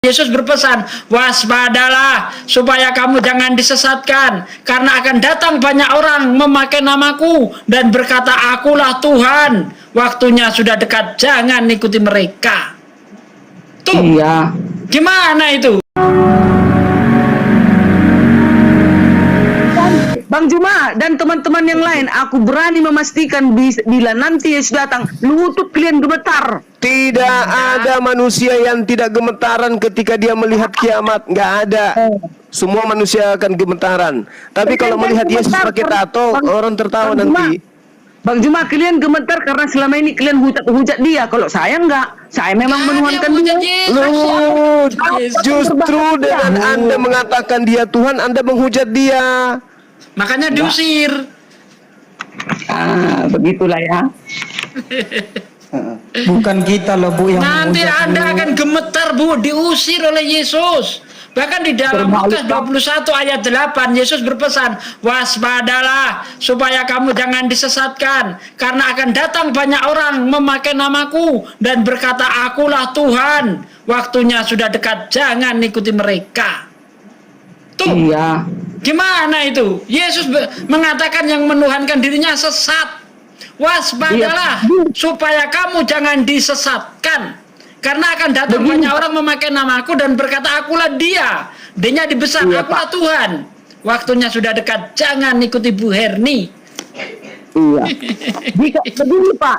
Yesus berpesan, waspadalah supaya kamu jangan disesatkan, karena akan datang banyak orang memakai namaku dan berkata, akulah Tuhan. Waktunya sudah dekat, jangan ikuti mereka. Tuh, Iya. gimana itu? Bang Juma dan teman-teman yang lain, aku berani memastikan bila nanti Yesus datang, lutut kalian gemetar. Tidak ada manusia yang tidak gemetaran ketika dia melihat kiamat. Nggak ada. Semua manusia akan gemetaran. Tapi kalau melihat Yesus pakai tato, orang tertawa nanti. Bang Juma, kalian gemetar karena selama ini kalian hujat dia. Kalau saya enggak, saya memang menuhankan dia. Loh, justru dengan Anda mengatakan dia Tuhan, Anda menghujat dia. Makanya diusir. Begitulah ya. Bukan kita loh Bu yang Nanti menghujat Anda lu. akan gemetar, Bu, diusir oleh Yesus. Bahkan di dalam Lukas 21 ayat 8 Yesus berpesan, waspadalah supaya kamu jangan disesatkan, karena akan datang banyak orang memakai namaku dan berkata, akulah Tuhan. Waktunya sudah dekat, jangan ikuti mereka. Tuh, Iya. gimana itu? Yesus mengatakan yang menuhankan dirinya sesat. Waspadalah supaya kamu jangan disesatkan, karena akan datang banyak orang memakai namaku dan berkata, akulah dia. D-nya dibesar, akulah Tuhan. Waktunya sudah dekat, jangan ikuti Bu Herni. Iya. Jika begini Pak,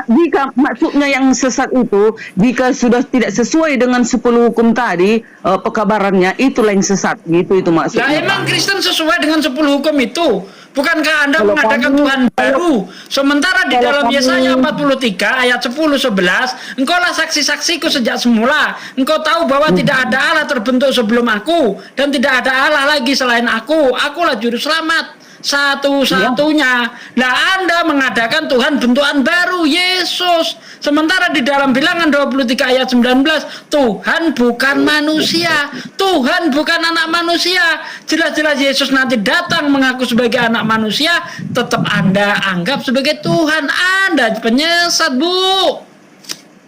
jika maksudnya yang sesat itu, jika sudah tidak sesuai dengan 10 hukum tadi, pekabarannya itulah yang sesat. Gitu itu Lah maksudnya. emang Kristen sesuai dengan 10 hukum itu? Bukankah Anda Kalau mengadakan kamu- Tuhan baru? Sementara di kalau dalam kamu- Yesaya 43 ayat 10-11, engkaulah saksi-saksiku sejak semula. Engkau tahu bahwa tidak ada Allah terbentuk sebelum aku, dan tidak ada Allah lagi selain aku. Akulah juru selamat satu-satunya. Nah, Anda mengadakan Tuhan bentukan baru, Yesus. Sementara di dalam Bilangan 23 ayat 19, Tuhan bukan manusia. Tuhan bukan anak manusia. Jelas-jelas Yesus nanti datang mengaku sebagai anak manusia, tetap Anda anggap sebagai Tuhan. Anda penyesat, Bu.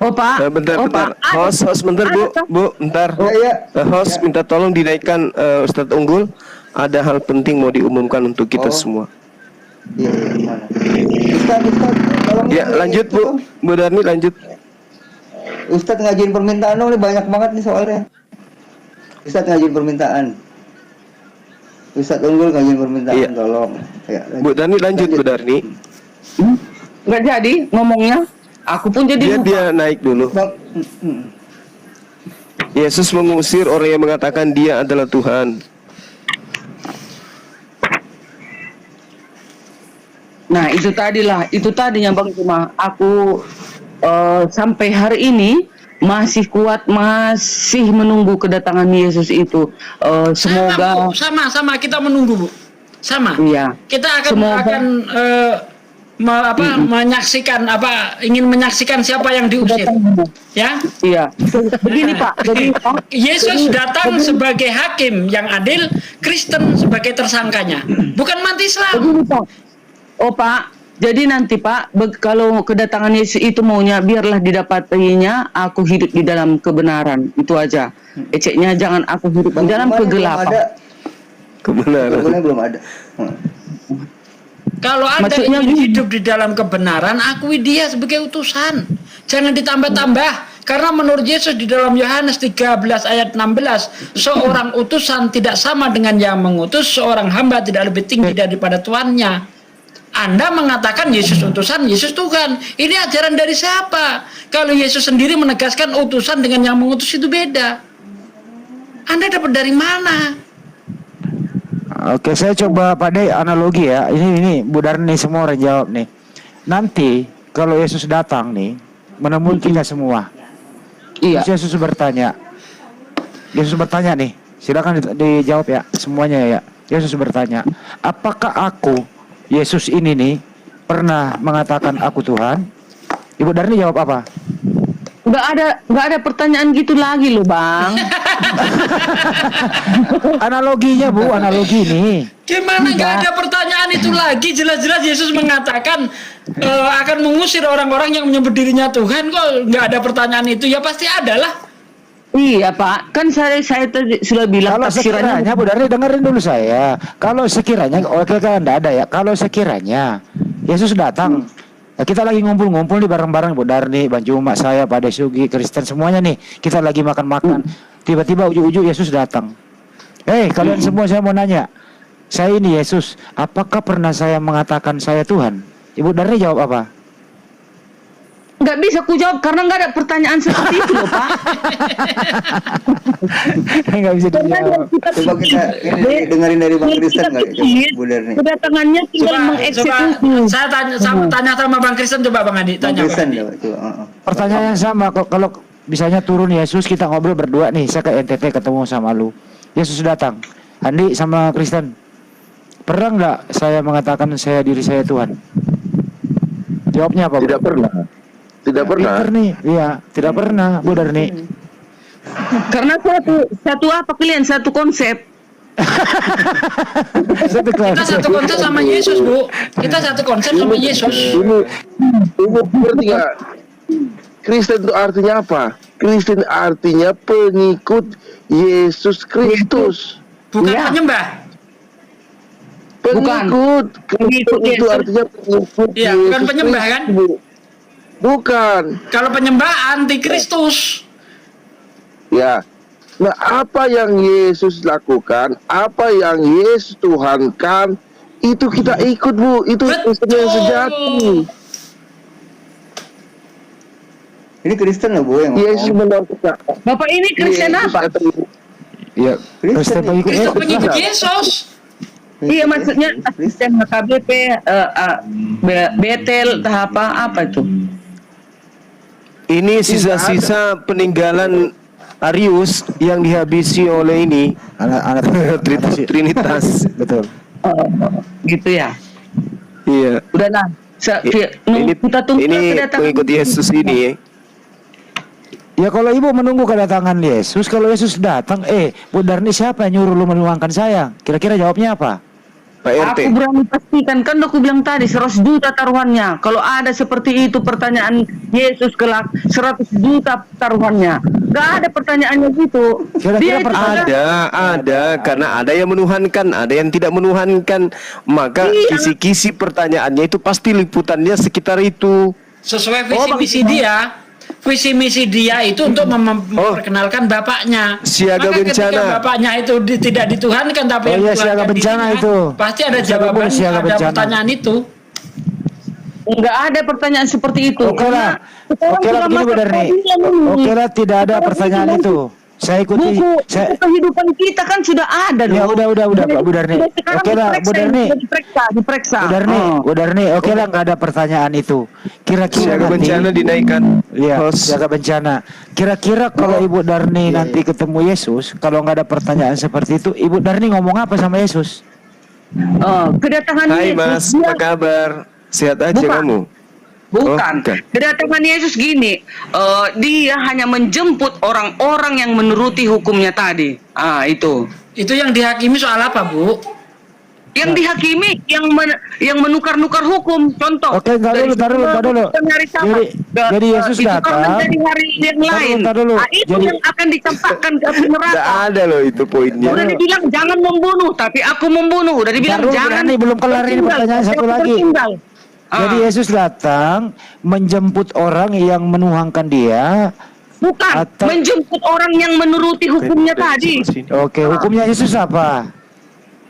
Oh Pak, Bentar, oh, bentar. Pak. Host, bentar Bu, bentar. Host, minta tolong dinaikkan Ustadz Unggul. Ada hal penting mau diumumkan untuk kita semua. Iya, gimana? Ustaz, tolong Ya, lanjut Bu Darni, lanjut. Ustaz ngajuin permintaan dong, ini banyak banget nih soalnya. Ustaz ngajuin permintaan. Ustaz Unggul ngajuin permintaan, Iya. tolong. Ya, Bu Darni, lanjut Bu Darni. Nggak jadi ngomongnya. Aku pun jadi lupa. Dia naik dulu. Bang, Yesus mengusir orang yang mengatakan dia adalah Tuhan. Nah itu tadinya Bang Cuma aku sampai hari ini masih kuat, masih menunggu kedatangan Yesus itu. Semoga Sama kita menunggu, Bu. Sama. Iya. Kita akan Semoga- menyaksikan ingin menyaksikan siapa yang diusir. Ya. iya. Begini Pak, jadi Yesus datang sebagai hakim yang adil, Kristen sebagai tersangkanya, bukan umat Islam. begini Pak. Oh Pak, jadi nanti Pak, kalau kedatangan Yesus itu maunya biarlah didapatinya aku hidup di dalam kebenaran, itu aja. Eceknya jangan aku hidup di dalam kegelapan. Kebenaran. belum ada. Kalau Anda Maksudnya ingin gini. hidup di dalam kebenaran, akui dia sebagai utusan. Jangan ditambah-tambah. Karena menurut Yesus di dalam Yohanes 13 ayat 16, seorang utusan tidak sama dengan yang mengutus, seorang hamba tidak lebih tinggi daripada tuannya. Anda mengatakan Yesus utusan, Yesus Tuhan. Ini ajaran dari siapa? Kalau Yesus sendiri menegaskan utusan dengan yang mengutus itu beda. Anda dapat dari mana? Oke, saya coba pada analogi ya. Ini Bu Darni semua orang jawab nih. Nanti kalau Yesus datang nih menemui kita semua. Iya. Terus Yesus bertanya nih. Silakan dijawab ya semuanya ya. Yesus bertanya, apakah aku Yesus ini nih pernah mengatakan aku Tuhan? Ibu Darni jawab apa? Nggak ada pertanyaan gitu lagi loh Bang. Analoginya Bu, analogi nih. Gimana nggak ada pertanyaan itu lagi? Jelas-jelas Yesus mengatakan akan mengusir orang-orang yang menyebut dirinya Tuhan. Kok nggak ada pertanyaan itu? Ya pasti ada lah. Iya Pak, kan saya tadi sudah bilang Kalau sekiranya, Bu Darni dengerin dulu saya. Kalau sekiranya, oke kan enggak ada ya. Kalau sekiranya Yesus datang, kita lagi ngumpul-ngumpul nih bareng-bareng, Bu Darni, Bang Juma, saya, Pak Desugi, Kristen semuanya nih. Kita lagi makan-makan. Tiba-tiba ujuk-ujuk Yesus datang. Kalian semua saya mau nanya. Saya ini Yesus, apakah pernah saya mengatakan saya Tuhan? Ibu Darni jawab apa? nggak bisa ku jawab karena nggak ada pertanyaan seperti itu loh Pak. Nggak bisa dijawab. Coba kita ini dengerin dari Bang Kristen nggak? Bu Darni. Kedatangannya tinggal Coba mengeksekusi. saya tanya sama Bang Kristen, coba Bang Adi, Bang tanya Bang Kristen Adi. coba. Pertanyaan yang sama, kalau misalnya turun Yesus, kita ngobrol berdua nih, saya ke NTT ketemu sama lu. Yesus datang, Andi sama Kristen, pernah nggak saya mengatakan diri saya Tuhan? Jawabnya apa? Tidak pernah. Tidak pernah. Pinter nih, iya, tidak pernah, Bu Darni. Karena satu apa kalian satu konsep. Kita satu konsep sama Yesus, Bu. Kita satu konsep sama Yesus. Ibu ngerti nggak? Kristen itu artinya apa? Kristen artinya pengikut Yesus Kristus. Bukan Ya. penyembah. Pengikut. Kristen itu Yesus. artinya pengikut Iya, Yesus bukan penyembah, kan? Kristus. Bukan. Kalau penyembah antikristus. Ya. Nah, apa yang Yesus lakukan, apa yang Yesus Tuhankan, itu kita ikut, Bu. Itu Kristen yang sejati. Ini Kristen loh Bu yang Yesus menentukan. Bapak ini Kristen apa? Iya, Kristen pengikut Kristus pengikut Yesus. Yesus. Iya maksudnya Kristen KBP, Betel, apa itu? Ini sisa-sisa peninggalan Arius yang dihabisi oleh ini Anak Trinitas. Betul. Gitu ya. Iya. Udahlah. Kita tunggu ini kedatangan pengikut Yesus ini. Ya kalau ibu menunggu kedatangan Yesus, kalau Yesus datang, Bu Darni siapa yang nyuruh lu menuangkan saya? Kira-kira jawabnya apa? Pak RT. Aku berani pastikan, kan aku bilang tadi 100 juta taruhannya. Kalau ada seperti itu pertanyaan Yesus kelak, 100 juta taruhannya. Gak ada pertanyaannya gitu. Kira-kira Ada karena ada yang menuhankan, ada yang tidak menuhankan. Maka Iya. kisi-kisi pertanyaannya itu pasti liputannya sekitar itu. Sesuai visi misi dia. Visi misi dia itu untuk memperkenalkan bapaknya. Siaga Maka bencana. ketika bapaknya itu tidak dituhankan tapi Oh yang iya, Tuhankan siaga bencana dirinya, itu. pasti ada Siaga jawaban, siaga ada bencana. pertanyaan itu. Enggak ada pertanyaan seperti itu. Oke lah, begini Bu Darni. Oke lah, tidak ada pertanyaan itu. Saya ikuti. Buku kehidupan kita kan sudah ada Ya loh. udah Pak Bu Darni. Sekarang Oke lah, Bu Darni. diperiksa. Bu Darni, oke lah, nggak ada pertanyaan itu. Kira-kira Siaga nanti, bencana dinaikkan. Iya, Host. siaga bencana. Kira-kira kalau Ibu Darni nanti ketemu Yesus, kalau nggak ada pertanyaan seperti itu, Ibu Darni ngomong apa sama Yesus? Kedatangan Hai Yesus Mas, dia- apa kabar? Sehat aja Bukan. kamu? Bukan. Oh, bukan. Kedatangan Yesus gini, dia hanya menjemput orang-orang yang menuruti hukumnya tadi. Itu. Itu yang dihakimi soal apa, Bu? Yang dihakimi, yang menukar-nukar hukum. Contoh. Oke, ntar dulu. Jadi Yesus itu datang. kan menjadi hari yang lain. Ntar dulu. Itu Jadi- yang akan dicampakkan ke api neraka. Nggak ada loh itu poinnya. Udah dibilang jangan membunuh, tapi aku membunuh. Udah dibilang Ntar dulu, jangan. Berani, belum kelar ini tertinggal, pertanyaan tapi satu aku lagi. tertinggal. Jadi Yesus datang menjemput orang yang menuhankan dia. Bukan, Atau- menjemput orang yang menuruti hukumnya tadi. Oke, hukumnya Yesus apa?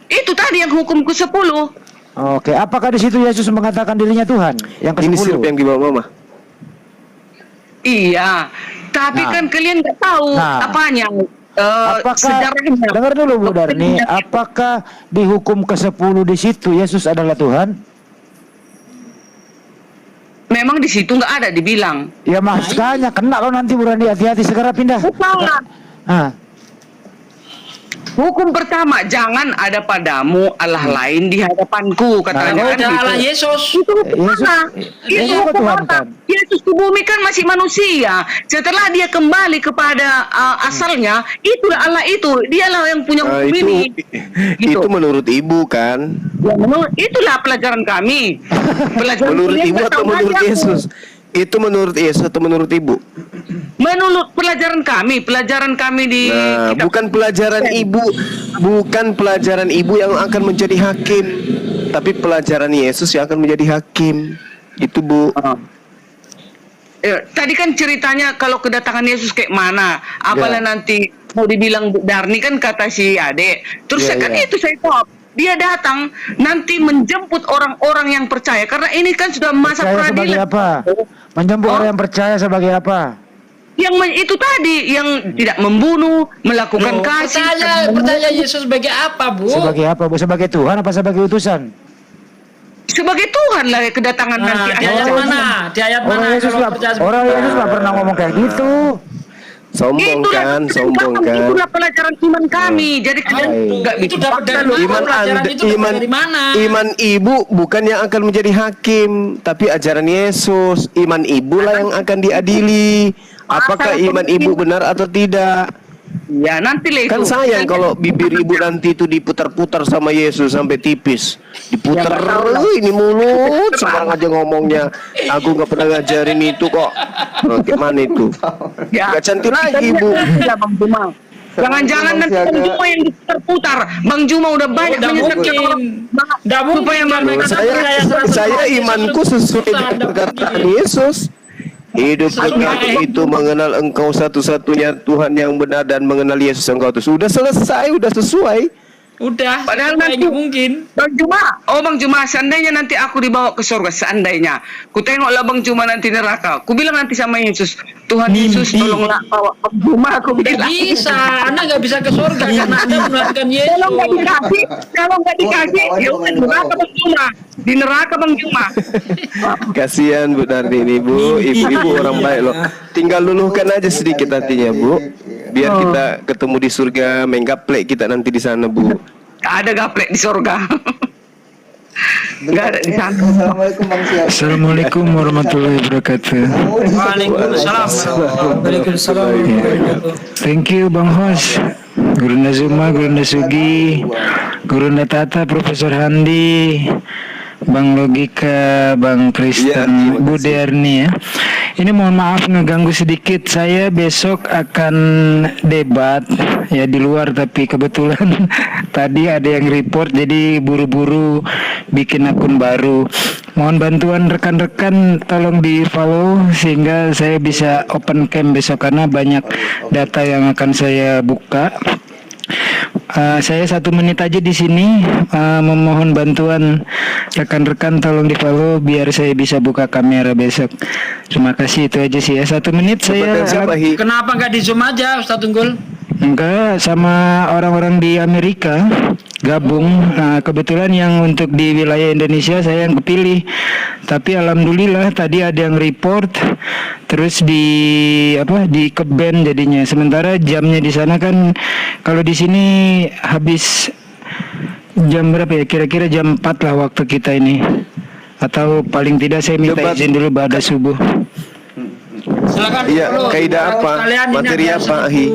Itu tadi yang hukum ke-10. Oke, apakah di situ Yesus mengatakan dirinya Tuhan? Yang Ini ke-10. sirup yang dibawa mama. Iya, tapi Nah. kan kalian nggak tahu Nah. apanya. Apakah, Sejarahnya. dengar dulu Bu Darni, apakah di hukum ke-10 di situ Yesus adalah Tuhan? Memang di situ nggak ada dibilang. Ya makanya kena lo nanti Bu Darni, hati-hati segera pindah. Bukan. Ah, Hukum pertama, jangan ada padamu Allah lain di hadapanku, katanya. Oh, kan ada gitu. Allah Yesus. Itu hukum Yesus- apa? Yesus Itu apa hukum Tuhan, apa? kan? Yesus ke bumi kan masih manusia. Setelah dia kembali kepada asalnya, itulah Allah itu. Dialah yang punya hukum ini. Gitu. Itu menurut ibu kan? Ya, itulah pelajaran kami. Pelajaran Menurut kalian ibu nggak atau tahu menurut aja. Yesus? Itu menurut Yesus atau menurut ibu? Menurut pelajaran kami di Nah, kitab- bukan pelajaran ibu yang akan menjadi hakim, tapi pelajaran Yesus yang akan menjadi hakim. Itu, Bu. Tadi kan ceritanya kalau kedatangan Yesus kayak mana, apalah nanti mau dibilang Bu Darni kan kata si Ade. Terus Ya, kan ya. itu saya jawab, dia datang nanti menjemput orang-orang yang percaya karena ini kan sudah masa Percaya sebagai peradilan. apa? Menjemput orang yang percaya sebagai apa? Itu tadi yang tidak membunuh, melakukan kasih. Percaya Yesus sebagai apa, Bu? Sebagai apa, Bu? Sebagai Tuhan apa sebagai utusan? Sebagai Tuhan lah kedatangan nanti. Di ayat mana? Di ayat mana? Orang Yesus kalau nggak percaya sebagai orang Yesus nggak pernah ngomong kayak gitu. Sombong kan. Itulah pelajaran iman kami. Jadi itu dapat dari mana? Iman Pelajaran Anda, itu dapat iman, dari mana? iman ibu bukan yang akan menjadi hakim, tapi ajaran Yesus. Iman ibu lah yang akan diadili. Apakah iman ibu benar atau tidak? ya nanti lah itu. Kan sayang kalau bibir ibu nanti itu diputar-putar sama Yesus sampai tipis. Diputar, ini mulut sekarang aja ngomongnya. Aku nggak pernah ngajarin itu kok. Gimana itu? Ya. Gak cantik lagi, Bu. Ya, Bang Juma. Jangan-jangan nanti Bang Juma yang diputar. Bang Juma udah banyak Nggak menyesatkan mungkin. orang. Nggak mungkin. Supaya Karena mereka kita Saya percaya 100% saya Yesus imanku itu sesuai susah, dengan nggak perkataan mungkin. Yesus. Hidup denganku itu mengenal engkau satu-satunya Tuhan yang benar dan mengenal Yesus engkau itu. Sudah selesai, udah sesuai. Udah. Padahal supaya nanti nggak mungkin. Bang Juma, seandainya nanti aku dibawa ke surga, seandainya ku tengoklah Bang Juma nanti neraka, ku bilang nanti sama Yesus, Tuhan Yesus tolonglah bawa Bang Juma, aku Nggak bilang. bisa. Anda nggak bisa ke surga karena Anda melakukan Yesus. Kalau nggak dikasih, ya udah di neraka Bang Juma, di neraka Bang Juma. Kasihan Bu Darni ini, Bu. Ibu-ibu orang baik loh. Tinggal luluhkan aja sedikit hatinya, Bu. Biar kita ketemu di surga, main gaplek kita nanti di sana, Bu. Gak ada gaplek di surga. Gak ada di sana. Assalamualaikum Bang Siap. Assalamualaikum warahmatullahi wabarakatuh. Waalaikumsalam. Waalaikumsalam. Thank you Bang Hos, Guru Nazuma, Guru Nasugi, Guru Tata, Profesor Handi, Bang Logika, Bang Kristen, Bu Derni ya. Ini mohon maaf ngeganggu sedikit. Saya besok akan debat ya di luar, tapi kebetulan tadi ada yang report jadi buru-buru bikin akun baru. Mohon bantuan rekan-rekan tolong di follow sehingga saya bisa open cam besok karena banyak data yang akan saya buka. Saya 1 menit aja di sini, memohon bantuan rekan-rekan tolong di follow biar saya bisa buka kamera besok. Terima kasih, itu aja sih ya. 1 menit saya. Siapa, Hi? Kenapa nggak di Zoom aja, Ustaz Tunggul? Enggak, sama orang-orang di Amerika gabung. Nah, kebetulan yang untuk di wilayah Indonesia saya yang kepilih. Tapi alhamdulillah tadi ada yang report, terus di ke-ban jadinya. Sementara jamnya di sana kan kalau di sini habis jam berapa ya? Kira-kira jam 4 lah waktu kita ini. Atau paling tidak saya minta Debat. izin dulu pada subuh. Silakan. Iya, dulu. kaidah apa? Kalian ini Materi ada apa, satu- Hi?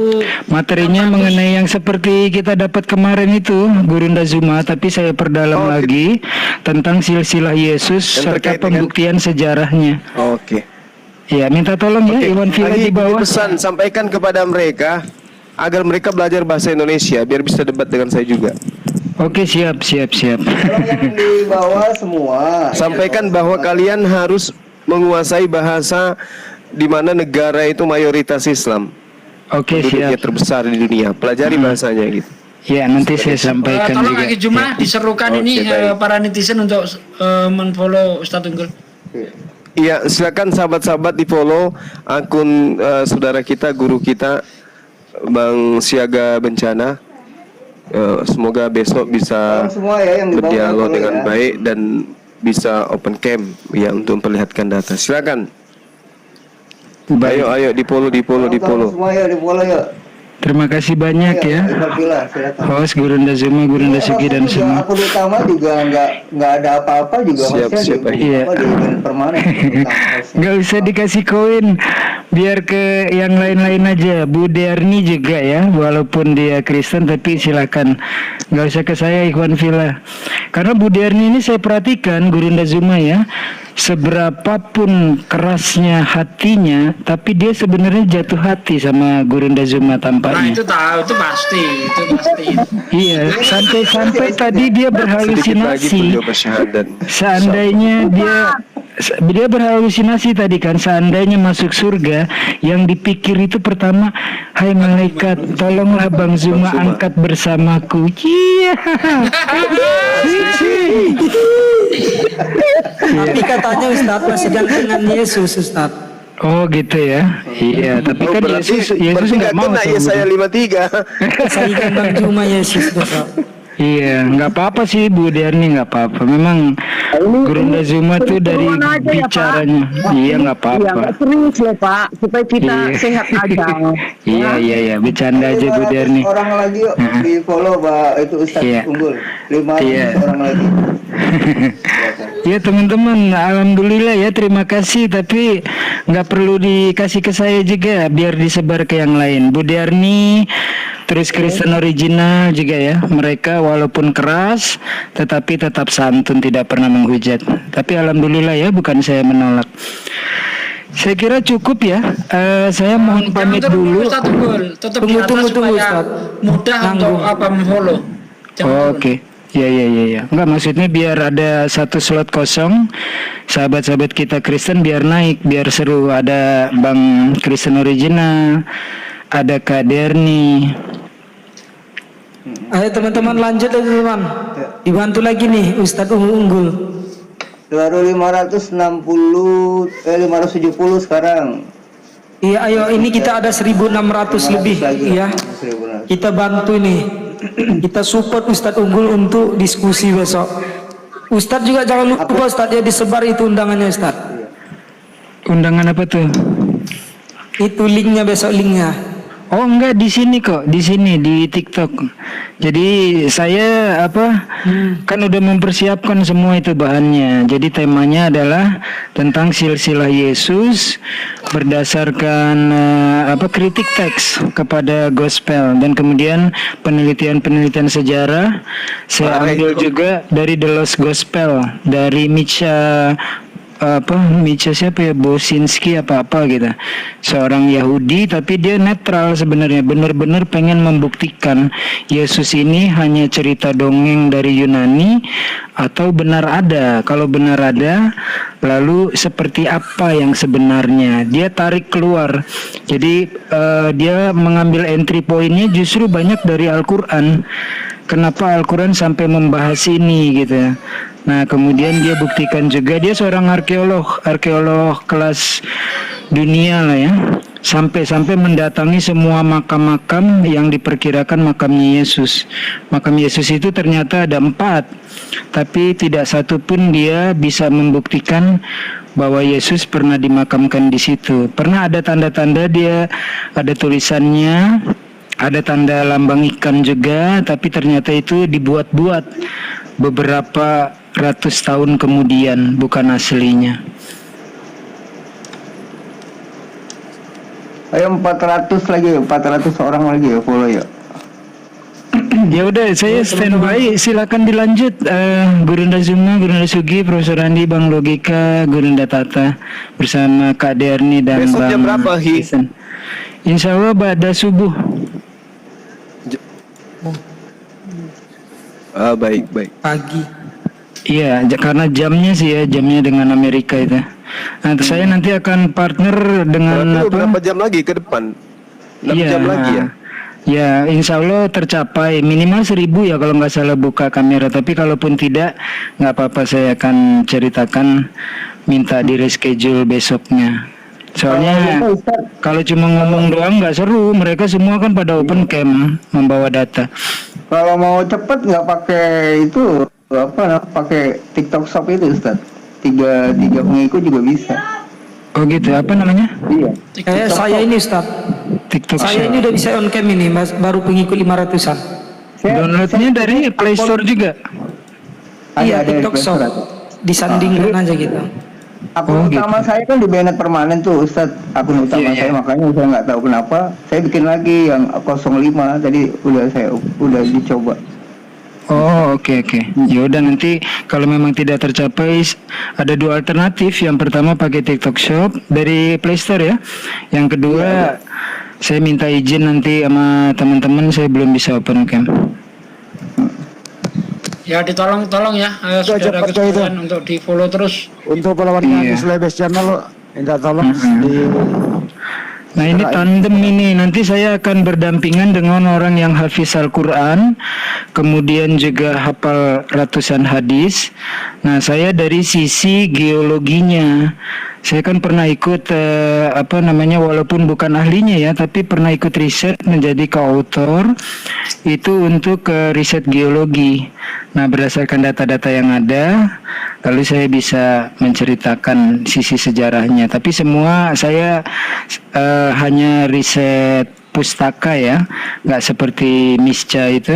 Materinya mengenai yang seperti kita dapat kemarin itu, Guru Ndazuma, tapi saya perdalam lagi tentang silsilah Yesus Yang serta terkait dengan- pembuktian sejarahnya. Oke. Ya, minta tolong ya Iwan Villa Hi, di bawah. pesan sampaikan kepada mereka agar mereka belajar bahasa Indonesia biar bisa debat dengan saya juga. Oke, siap. Tolong yang di bawah semua. Sampaikan bahwa kalian harus menguasai bahasa di mana negara itu mayoritas Islam. Oke, Penduduknya siap. terbesar di dunia. Pelajari bahasanya gitu. Ya, nanti saya sampaikan tolong juga. lagi Juma diserukan Oke, ini baik. para netizen untuk menfollow Ustaz Tunggul. Iya, silakan sahabat-sahabat di follow akun saudara kita, guru kita, Bang Siaga Bencana. Semoga besok bisa Tolong semua ya yang di bawah berdialog follow dengan ya. baik dan bisa open cam ya untuk memperlihatkan data. Silakan. Baik. Ayo di follow. Tolong semua ya di follow ya. Terima kasih banyak ya. Iwan Villa, silakan. Host Guru Ndazuma, Guru Ndasugi dan semua. Akun utama juga nggak ada apa-apa juga Siap, hostnya siap, di iya. permanen. Nggak usah dikasih koin. biar ke yang lain-lain aja. Bu Derni juga ya, walaupun dia Kristen tapi silakan. Nggak usah ke saya Ikhwan Villa. Karena Bu Derni ini saya perhatikan Gurunda Zuma ya, seberapapun kerasnya hatinya, tapi dia sebenarnya jatuh hati sama Gurunda Zuma Nah tampaknya. itu tahu, itu pasti. Iya, sampai tadi dia Sedikit lagi berhalusinasi. beliau bersyahadat. Seandainya dia berhalusinasi tadi kan, seandainya masuk surga, yang dipikir itu pertama, hai malaikat, tolonglah Bang Zuma angkat bersamaku. Iya. Tapi katanya Ustaz masih gantengan Yesus Ustaz. Oh gitu ya. Iya, tapi kan Yesus nggak mau kena ya sama saya 53. Saingan Bang Juma Yesus Ustaz. Iya, nggak apa-apa sih Bu Derni, nggak apa-apa. Memang Gurunda Zuma tuh dari aja ya, Pak. bicaranya, iya nggak Iya, apa-apa. nggak serius loh Pak, supaya kita Iya. sehat aja. Iya, bercanda aja Bu 500 Derni. orang lagi yuk di follow Pak itu Ustadz Iya. Unggul 500 Iya. orang lagi. Ya teman-teman, alhamdulillah ya, terima kasih. Tapi nggak perlu dikasih ke saya juga, biar disebar ke yang lain. Bu Derni, terus Kristen Original juga ya. Mereka walaupun keras, tetapi tetap santun, tidak pernah menghujat. Tapi alhamdulillah ya, bukan saya menolak. Saya kira cukup ya. Saya mohon pamit dulu. Ustaz Unggul, tutup di atas Tunggu, supaya Ustaz. mudah untuk apa memfollow. Oh, Oke. Ya. Enggak, maksudnya biar ada satu slot kosong, sahabat-sahabat kita Kristen biar naik, biar seru. Ada Bang Kristen Original, ada Kak Derni. Ayo teman-teman lanjut aja teman. Dibantu lagi nih Ustadz Unggul. Baru 570 sekarang. Iya ayo ini kita ada 1.600 lebih ya. 1.600. Kita bantu nih. Kita support Ustadz Unggul untuk diskusi besok. Ustadz juga jangan lupa Ustadz ya disebar itu undangannya Ustadz. Undangan apa tuh? Itu linknya besok linknya. Oh enggak, di sini kok, di sini di TikTok. Jadi saya kan udah mempersiapkan semua itu bahannya. Jadi temanya adalah tentang silsilah Yesus berdasarkan kritik teks kepada gospel, dan kemudian penelitian sejarah saya ambil juga dari The Lost Gospel dari Micha siapa ya, Bosinski apa gitu, seorang Yahudi tapi dia netral sebenarnya, benar-benar pengen membuktikan Yesus ini hanya cerita dongeng dari Yunani atau benar ada. Kalau benar ada, lalu seperti apa yang sebenarnya, dia tarik keluar. Jadi dia mengambil entry pointnya justru banyak dari Al-Quran. Kenapa Al-Quran sampai membahas ini gitu. Nah kemudian dia buktikan juga, dia seorang arkeolog kelas dunia lah ya, sampai mendatangi semua makam-makam yang diperkirakan makamnya Yesus. Makam Yesus itu ternyata ada 4, tapi tidak satu pun dia bisa membuktikan bahwa Yesus pernah dimakamkan di situ. Pernah ada tanda-tanda, dia ada tulisannya, ada tanda lambang ikan juga, tapi ternyata itu dibuat-buat beberapa ratus tahun kemudian, bukan aslinya. Ayo 400 orang lagi ya follow ya. Ya udah, saya standby, silakan dilanjut. Gurunda Zuma, Gurunda Sugi, Profesor Andi, Bang Logika, Gurunda Tata bersama Kak Derni dan Besok jam Bang berapa, Hi? Kristen. Insya Allah pada subuh. Baik. Pagi. Iya, karena jamnya sih ya, jamnya dengan Amerika itu. Nah, saya nanti akan partner dengan Berarti berapa jam lagi ke depan? 6 jam lagi ya? Ya, insya Allah tercapai minimal 1.000 ya kalau nggak salah buka kamera. Tapi kalaupun tidak, nggak apa-apa, saya akan ceritakan, minta di reschedule besoknya. Soalnya kalau cuma ngomong doang nggak seru. Mereka semua kan pada open cam membawa data. Kalau mau cepet nggak pakai itu pakai TikTok Shop itu Ustaz. 3 pengikut juga bisa. Oh gitu, apa namanya? Iya. Saya ini Ustaz. TikTok Saya Shop. ini udah bisa on cam ini, Mas, baru pengikut 500-an. Downloadnya dari Play Store juga. Iya, Ada TikTok di Shop. Play Store. Disandingkan aja gitu. Akun utama saya kan di banned permanen tuh Ustadz, akun utama saya, makanya saya nggak tahu kenapa saya bikin lagi yang 05 tadi udah dicoba. Oh, oke. Ya udah, nanti kalau memang tidak tercapai ada dua alternatif. Yang pertama pakai TikTok Shop dari Play Store ya. Yang kedua saya minta izin nanti sama teman-teman, saya belum bisa open cam. Ya ditolong ya saudara cepat kayak itu. sekalian untuk di follow terus. Untuk followernya Iya. di Slebes channel lo minta tolong di Nah ini tandem ini, nanti saya akan berdampingan dengan orang yang hafiz Al-Quran, kemudian juga hafal ratusan hadis. Nah saya dari sisi geologinya, saya kan pernah ikut walaupun bukan ahlinya ya, tapi pernah ikut riset menjadi co-author itu untuk riset geologi. Nah berdasarkan data-data yang ada, lalu saya bisa menceritakan sisi sejarahnya. Tapi semua saya hanya riset pustaka ya, nggak seperti Misca itu.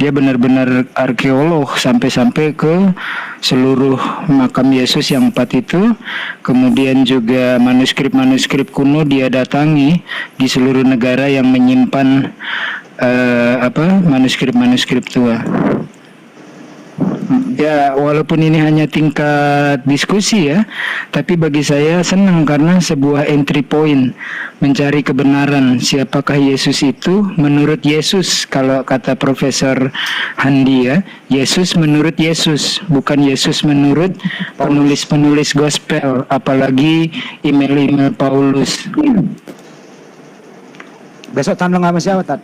Dia benar-benar arkeolog sampai ke seluruh makam Yesus yang 4 itu. Kemudian juga manuskrip-manuskrip kuno dia datangi di seluruh negara yang menyimpan manuskrip-manuskrip tua. Ya, walaupun ini hanya tingkat diskusi ya, tapi bagi saya senang karena sebuah entry point mencari kebenaran. Siapakah Yesus itu menurut Yesus? Kalau kata Profesor Handi ya, Yesus menurut Yesus, bukan Yesus menurut penulis-penulis gospel, apalagi email-email Paulus. besok tandang sama siapa Tat?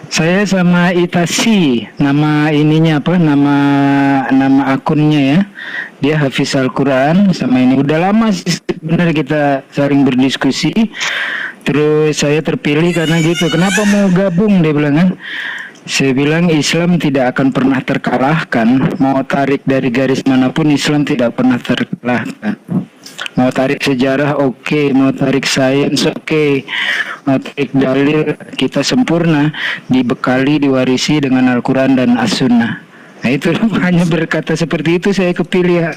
Saya sama Itasi, nama ininya nama akunnya ya. Dia hafiz Al-Quran sama ini. Udah lama sih sebenarnya kita sering berdiskusi. Terus saya terpilih karena gitu. Kenapa mau gabung, dia bilang kan. Saya bilang Islam tidak akan pernah terkalahkan. Mau tarik dari garis manapun Islam tidak pernah terkalahkan. Mau tarik sejarah oke, mau tarik sains oke, mau tarik dalil kita sempurna, dibekali, diwarisi dengan Al-Quran dan As-Sunnah. Nah itu hanya berkata seperti itu saya kepilih ya.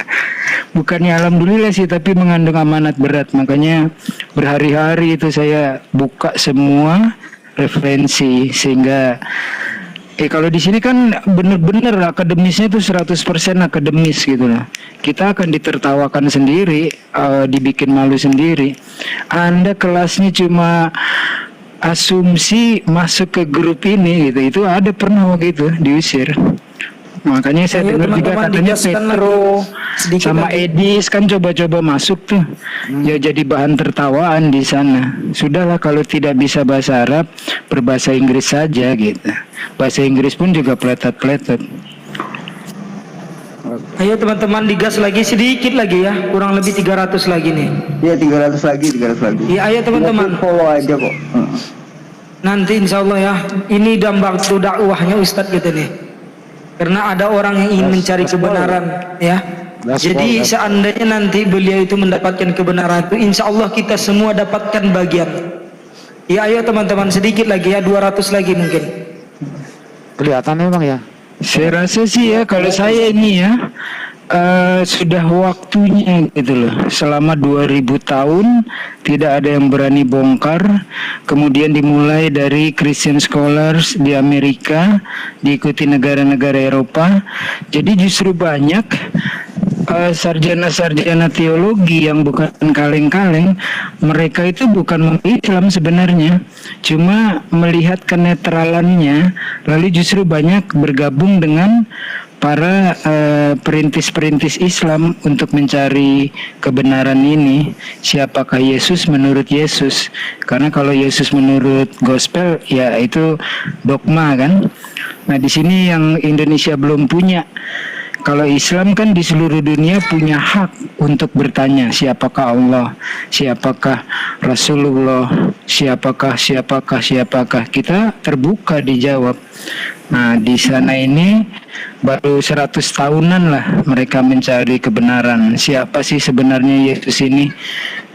Bukannya alhamdulillah sih, tapi mengandung amanat berat. Makanya berhari-hari itu saya buka semua referensi sehingga kalau di sini kan benar-benar akademisnya itu 100% akademis gitu loh. Kita akan ditertawakan sendiri, dibikin malu sendiri. Anda kelasnya cuma asumsi masuk ke grup ini gitu. Itu ada pernah waktu itu diusir. Makanya saya dengar juga katanya Petro sama Edis kan coba-coba masuk tuh. Ya jadi bahan tertawaan di sana. Sudahlah kalau tidak bisa bahasa Arab, berbahasa Inggris saja gitu. Bahasa Inggris pun juga peletot-peletot. Ayo teman-teman digas lagi sedikit lagi ya, kurang lebih 300 lagi nih. Iya 300 lagi. Iya ayo teman-teman. Follow aja kok. Nanti insya Allah ya, ini waktu dakwahnya Ustadz gitu nih. Karena ada orang yang ingin mencari kebenaran ya. Jadi seandainya nanti beliau itu mendapatkan kebenaran itu, insya Allah kita semua dapatkan bagian. Ya ayo teman-teman sedikit lagi ya, 200 lagi mungkin. Kelihatan memang ya. Saya rasa sih ya kalau saya ini ya sudah waktunya gitu loh. Selama 2000 tahun tidak ada yang berani bongkar. Kemudian dimulai dari Christian Scholars di Amerika, diikuti negara-negara Eropa. Jadi justru banyak sarjana-sarjana teologi yang bukan kaleng-kaleng, mereka itu bukan memilih Islam sebenarnya, cuma melihat kenetralannya, lalu justru banyak bergabung dengan para perintis-perintis Islam untuk mencari kebenaran ini. Siapakah Yesus menurut Yesus? Karena kalau Yesus menurut gospel ya itu dogma kan. Nah di sini yang Indonesia belum punya. Kalau Islam kan di seluruh dunia punya hak untuk bertanya siapakah Allah, siapakah Rasulullah, siapakah. Kita terbuka dijawab. Nah di sana ini baru 100 tahunan lah mereka mencari kebenaran. Siapa sih sebenarnya Yesus ini?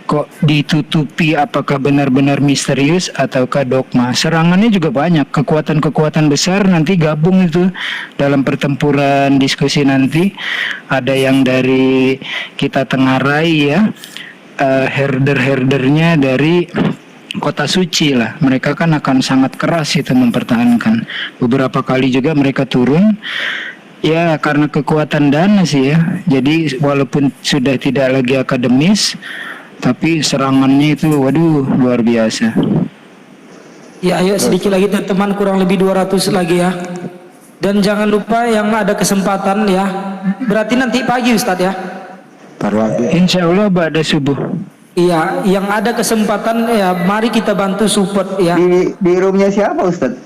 kok ditutupi, apakah benar-benar misterius ataukah dogma. Serangannya juga banyak, kekuatan-kekuatan besar nanti gabung itu dalam pertempuran diskusi nanti. Ada yang dari kita Tengarai ya, herder-herdernya dari kota suci lah. Mereka kan akan sangat keras itu mempertahankan. Beberapa kali juga mereka turun. Ya karena kekuatan dana sih ya. Jadi walaupun sudah tidak lagi akademis, tapi serangannya itu waduh luar biasa. Ya ayo sedikit lagi teman-teman, kurang lebih 200 lagi ya. Dan jangan lupa yang ada kesempatan ya. Berarti nanti pagi Ustadz ya. Insya Allah pada subuh. Iya, yang ada kesempatan ya mari kita bantu support ya. Di roomnya siapa Ustadz?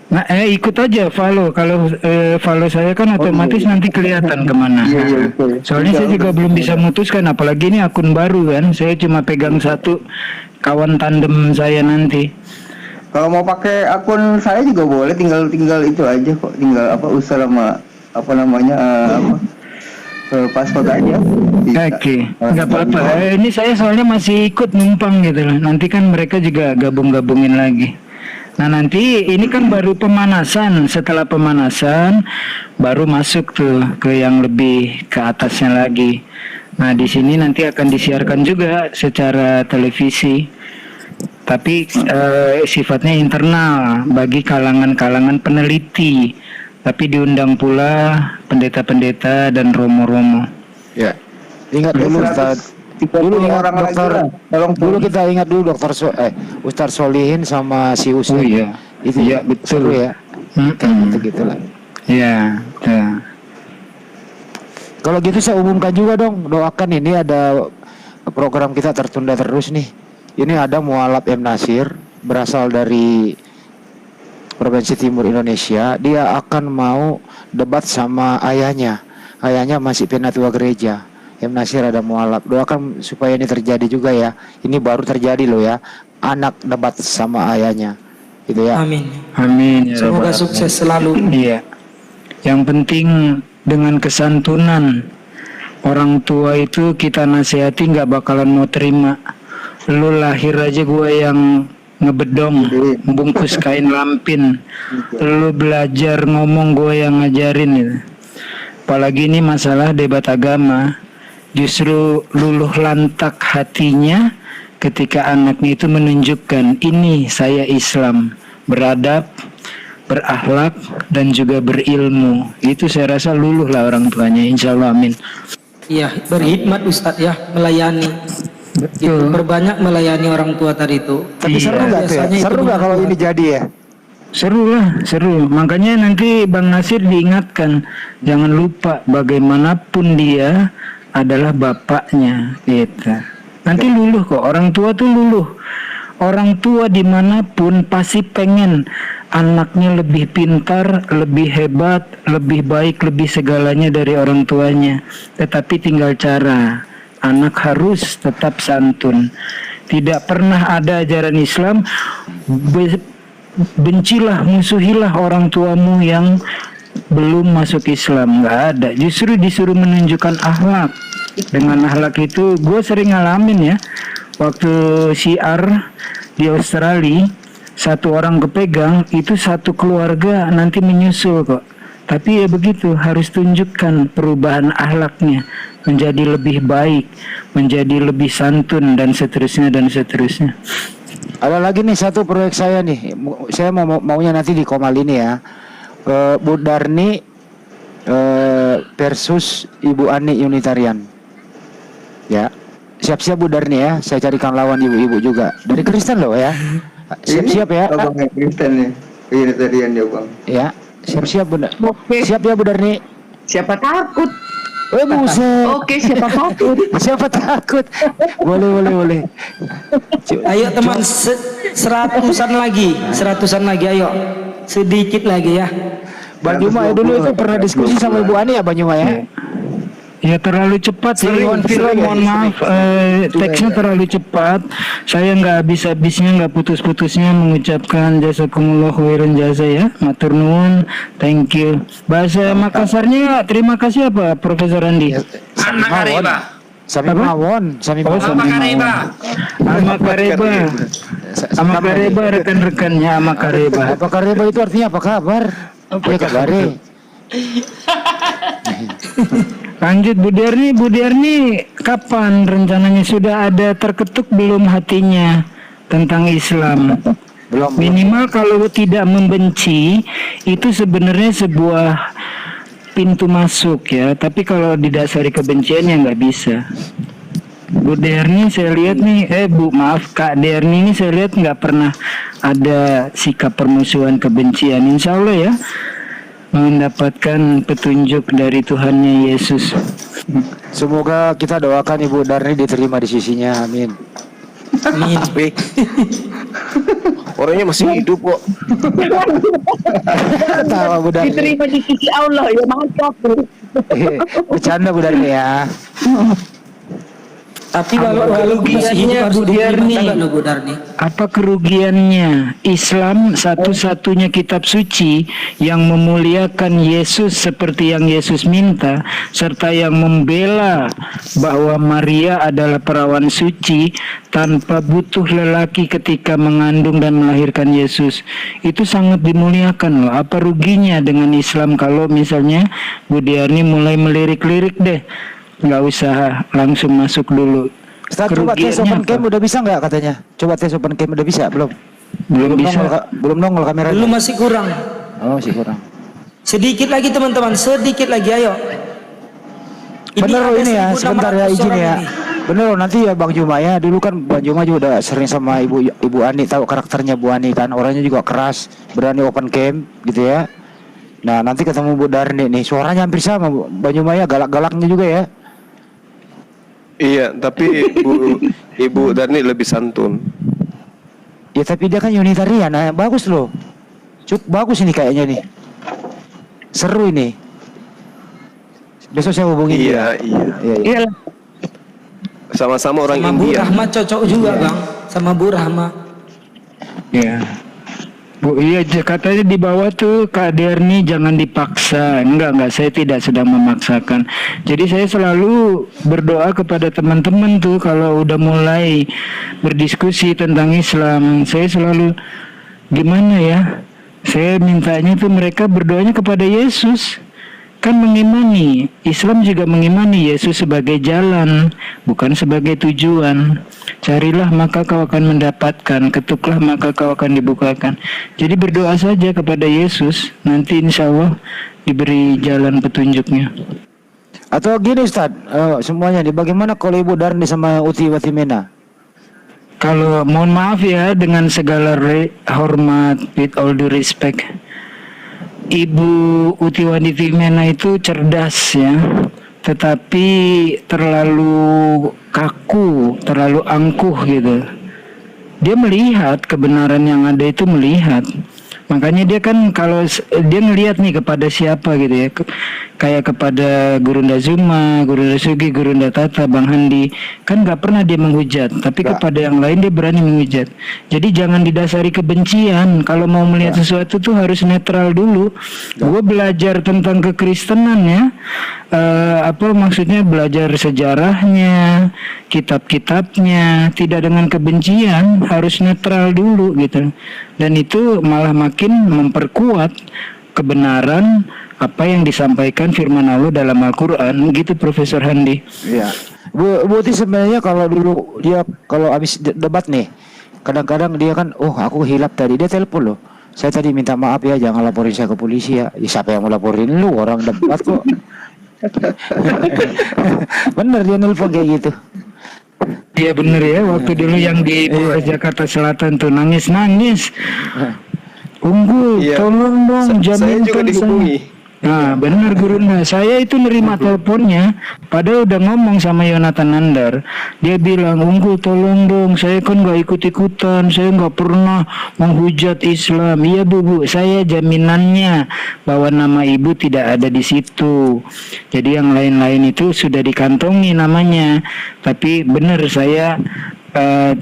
Nah, ikut aja follow. Kalau follow saya kan otomatis nanti kelihatan kemana. Iya, betul. Soalnya saya juga belum bisa memutuskan, apalagi ini akun baru kan. Saya cuma pegang satu, kawan tandem saya nanti. Kalau mau pakai akun saya juga boleh, tinggal itu aja kok, tinggal usaha sama paspor aja. Oke, nggak apa-apa. Ini saya soalnya masih ikut numpang gitu loh. Nanti kan mereka juga gabung-gabungin lagi. Nah nanti ini kan baru pemanasan. Setelah pemanasan baru masuk tuh ke yang lebih ke atasnya lagi. Nah di sini nanti akan disiarkan juga secara televisi, tapi sifatnya internal bagi kalangan-kalangan peneliti. Tapi diundang pula pendeta-pendeta dan romo-romo. Ya. Ingat dulu Ustaz. Dulu ingat dulu kita ingat dulu Ustaz Solihin sama si Usul. Oh iya. Itu ya betul ya. Gitu lah. Ya. Kalau gitu saya umumkan juga dong, doakan ini ada program kita tertunda terus nih. Ini ada Mualaf M. Nasir, berasal dari Provinsi Timur Indonesia. Dia akan mau debat sama ayahnya. Ayahnya masih penatua gereja. M. Nasir ada mualaf. Doakan supaya ini terjadi juga ya. Ini baru terjadi loh ya. Anak debat sama ayahnya. Gitu ya. Amin. Amin. Ya Semoga sukses selalu. Iya. Yang penting dengan kesantunan. Orang tua itu kita nasihati nggak bakalan mau terima. Lu lahir aja gue yang ngebedong, membungkus kain lampin. Lu belajar ngomong gue yang ngajarin gitu. Apalagi ini masalah debat agama. Justru luluh lantak hatinya ketika anaknya itu menunjukkan ini saya Islam, beradab, berakhlak dan juga berilmu. Itu saya rasa luluh lah orang tuanya, insya Allah, amin. Iya, berkhidmat Ustadz ya, melayani. Itu berbanyak melayani orang tua tadi itu. Tapi seru nggak tuh ya? Seru nggak kalau ini jadi ya? Seru lah, seru. Makanya nanti Bang Nasir diingatkan, jangan lupa bagaimanapun dia adalah bapaknya, gitu. Nanti luluh kok, orang tua tuh luluh. Orang tua dimanapun pasti pengen anaknya lebih pintar, lebih hebat, lebih baik, lebih segalanya dari orang tuanya. Tetapi tinggal cara, anak harus tetap santun. Tidak pernah ada ajaran Islam bencilah, musuhilah orang tuamu yang belum masuk Islam, nggak ada. Justru disuruh menunjukkan akhlak. Dengan akhlak itu gue sering ngalamin ya, waktu syiar di Australia, satu orang kepegang itu satu keluarga nanti menyusul kok. Tapi ya begitu, harus tunjukkan perubahan akhlaknya menjadi lebih baik, menjadi lebih santun dan seterusnya dan seterusnya. Ada lagi nih satu proyek saya nih, saya maunya nanti di Komal ini ya. Bu Darni versus Ibu Ani Unitarian. Ya, siap-siap Bu Darni ya. Saya carikan lawan ibu-ibu juga dari Kristen loh ya. Siap-siap ya. Abang Kristen nih, Unitarian ya bang. Ya, siap-siap Bunda. Siap ya Bu Darni. Siapa takut? Buset. Oke, siapa takut? Siapa takut? Boleh. Ayo teman, seratusan lagi, ayo. Sedikit lagi ya. Bang Juma ya dulu itu pernah diskusi sama Ibu Ani ya Bang Juma ya? Ya terlalu cepat sih, mohon maaf, teksnya terlalu cepat. Saya nggak habis-habisnya, nggak putus-putusnya mengucapkan jazakumullah khairan jasa ya, matur nuwun, thank you. Bahasa Makassarnya terima kasih apa Profesor Andi? Sami mawon, sami Oh, mawon. sama Kareba. Sama Kareba rekan-rekannya sama Kareba. Apa kareba itu artinya apa kabar? Ya kabare. Lanjut Bu Derni kapan rencananya, sudah ada terketuk belum hatinya tentang Islam? Belum. Minimal kalau tidak membenci itu sebenarnya sebuah pintu masuk ya, tapi kalau didasari kebencian ya nggak bisa. Bu Derni saya lihat nih, Kak Derni ini saya lihat nggak pernah ada sikap permusuhan kebencian. Insya Allah ya mendapatkan petunjuk dari Tuhannya Yesus. Semoga kita doakan Ibu Darni diterima di sisinya. Amin. Amin. Orangnya masih hidup kok. Tahu Bu Darni. Diterima di sisi Allah ya, mantap. Bercanda Bu Darni ya. Tapi kalau kerugiannya Bu Darni. Apa kerugiannya? Islam satu-satunya kitab suci yang memuliakan Yesus seperti yang Yesus minta, serta yang membela bahwa Maria adalah perawan suci tanpa butuh lelaki ketika mengandung dan melahirkan Yesus. Itu sangat dimuliakan loh. Apa ruginya dengan Islam kalau misalnya Bu Diani mulai melirik-lirik deh? Nggak usah langsung masuk dulu. Ustaz, coba tes open cam udah bisa nggak katanya? Coba tes open cam udah bisa belum? Belum bisa. Belum nongol kameranya. Belum, masih kurang. Oh, masih kurang. Sedikit lagi teman-teman, sedikit lagi ayo. Bener loh ada ini ya, 1.600 sebentar ya izin orang ya. ini. Bener loh, nanti ya Bang Juma ya. Dulu kan Bang Juma juga udah sering sama Ibu Ani, tahu karakternya Bu Ani kan. Orangnya juga keras, berani open cam gitu ya. Nah, nanti ketemu Bu Darni nih, suaranya hampir sama Bang Juma ya, galak-galaknya juga ya. Iya, tapi Ibu Darni lebih santun. Ya tapi dia kan Unitarian, nah, bagus loh. Bagus ini kayaknya nih. Seru ini. Besok saya hubungin dia. Iya. Sama-sama orang Sama Bu India. Rahma cocok juga Bang. Sama Bu Rahma. Ya. Bu, iya katanya di bawah tuh Kak Derni jangan dipaksa. Enggak, saya tidak sedang memaksakan. Jadi saya selalu berdoa kepada teman-teman tuh kalau udah mulai berdiskusi tentang Islam, saya selalu gimana ya? Saya mintanya tuh mereka berdoanya kepada Yesus. Kan mengimani, Islam juga mengimani Yesus sebagai jalan, bukan sebagai tujuan. Carilah maka kau akan mendapatkan, ketuklah maka kau akan dibukakan. Jadi berdoa saja kepada Yesus, nanti insya Allah diberi jalan petunjuknya. Atau gini Ustaz, semuanya nih, bagaimana kalau Ibu Darni sama Uti Watimena? Kalau mohon maaf ya, dengan segala hormat, with all due respect, Ibu Uti Watimena itu cerdas ya, tetapi terlalu kaku, terlalu angkuh gitu. Dia melihat kebenaran yang ada itu melihat. Makanya dia kan kalau dia ngelihat nih kepada siapa gitu ya, kayak kepada Gurunda Zuma, Gurunda Sugi, Gurunda Tata, Bang Handi, kan nggak pernah dia menghujat, tapi kepada yang lain dia berani menghujat. Jadi jangan didasari kebencian. Kalau mau melihat sesuatu tuh harus netral dulu. Gue belajar tentang kekristenan ya, apa maksudnya belajar sejarahnya, kitab-kitabnya, tidak dengan kebencian, harus netral dulu gitu. Dan itu malah makin memperkuat kebenaran apa yang disampaikan firman Allah dalam Al-Quran gitu, Profesor Handi. Iya. Bu Uti sebenarnya kalau dulu dia kalau habis debat nih, kadang-kadang dia kan, oh aku hilap tadi, dia telepon loh. Saya tadi minta maaf ya, jangan laporin saya ke polisi ya. Siapa yang mau laporin lu, orang debat kok. Bener dia nelpon kayak gitu. Iya bener ya, waktu dulu yang di Jakarta Selatan tuh nangis-nangis. Unggul, Iya. tolong dong Saya juga jaminkan dihubungi. Nah benar Gurunda, saya itu nerima teleponnya, padahal udah ngomong sama Yonatan Nandar. Dia bilang, Unggul tolong dong, saya kan gak ikut-ikutan, saya gak pernah menghujat Islam. Iya bu, saya jaminannya bahwa nama ibu tidak ada di situ. Jadi yang lain-lain itu sudah dikantongi namanya. Tapi benar saya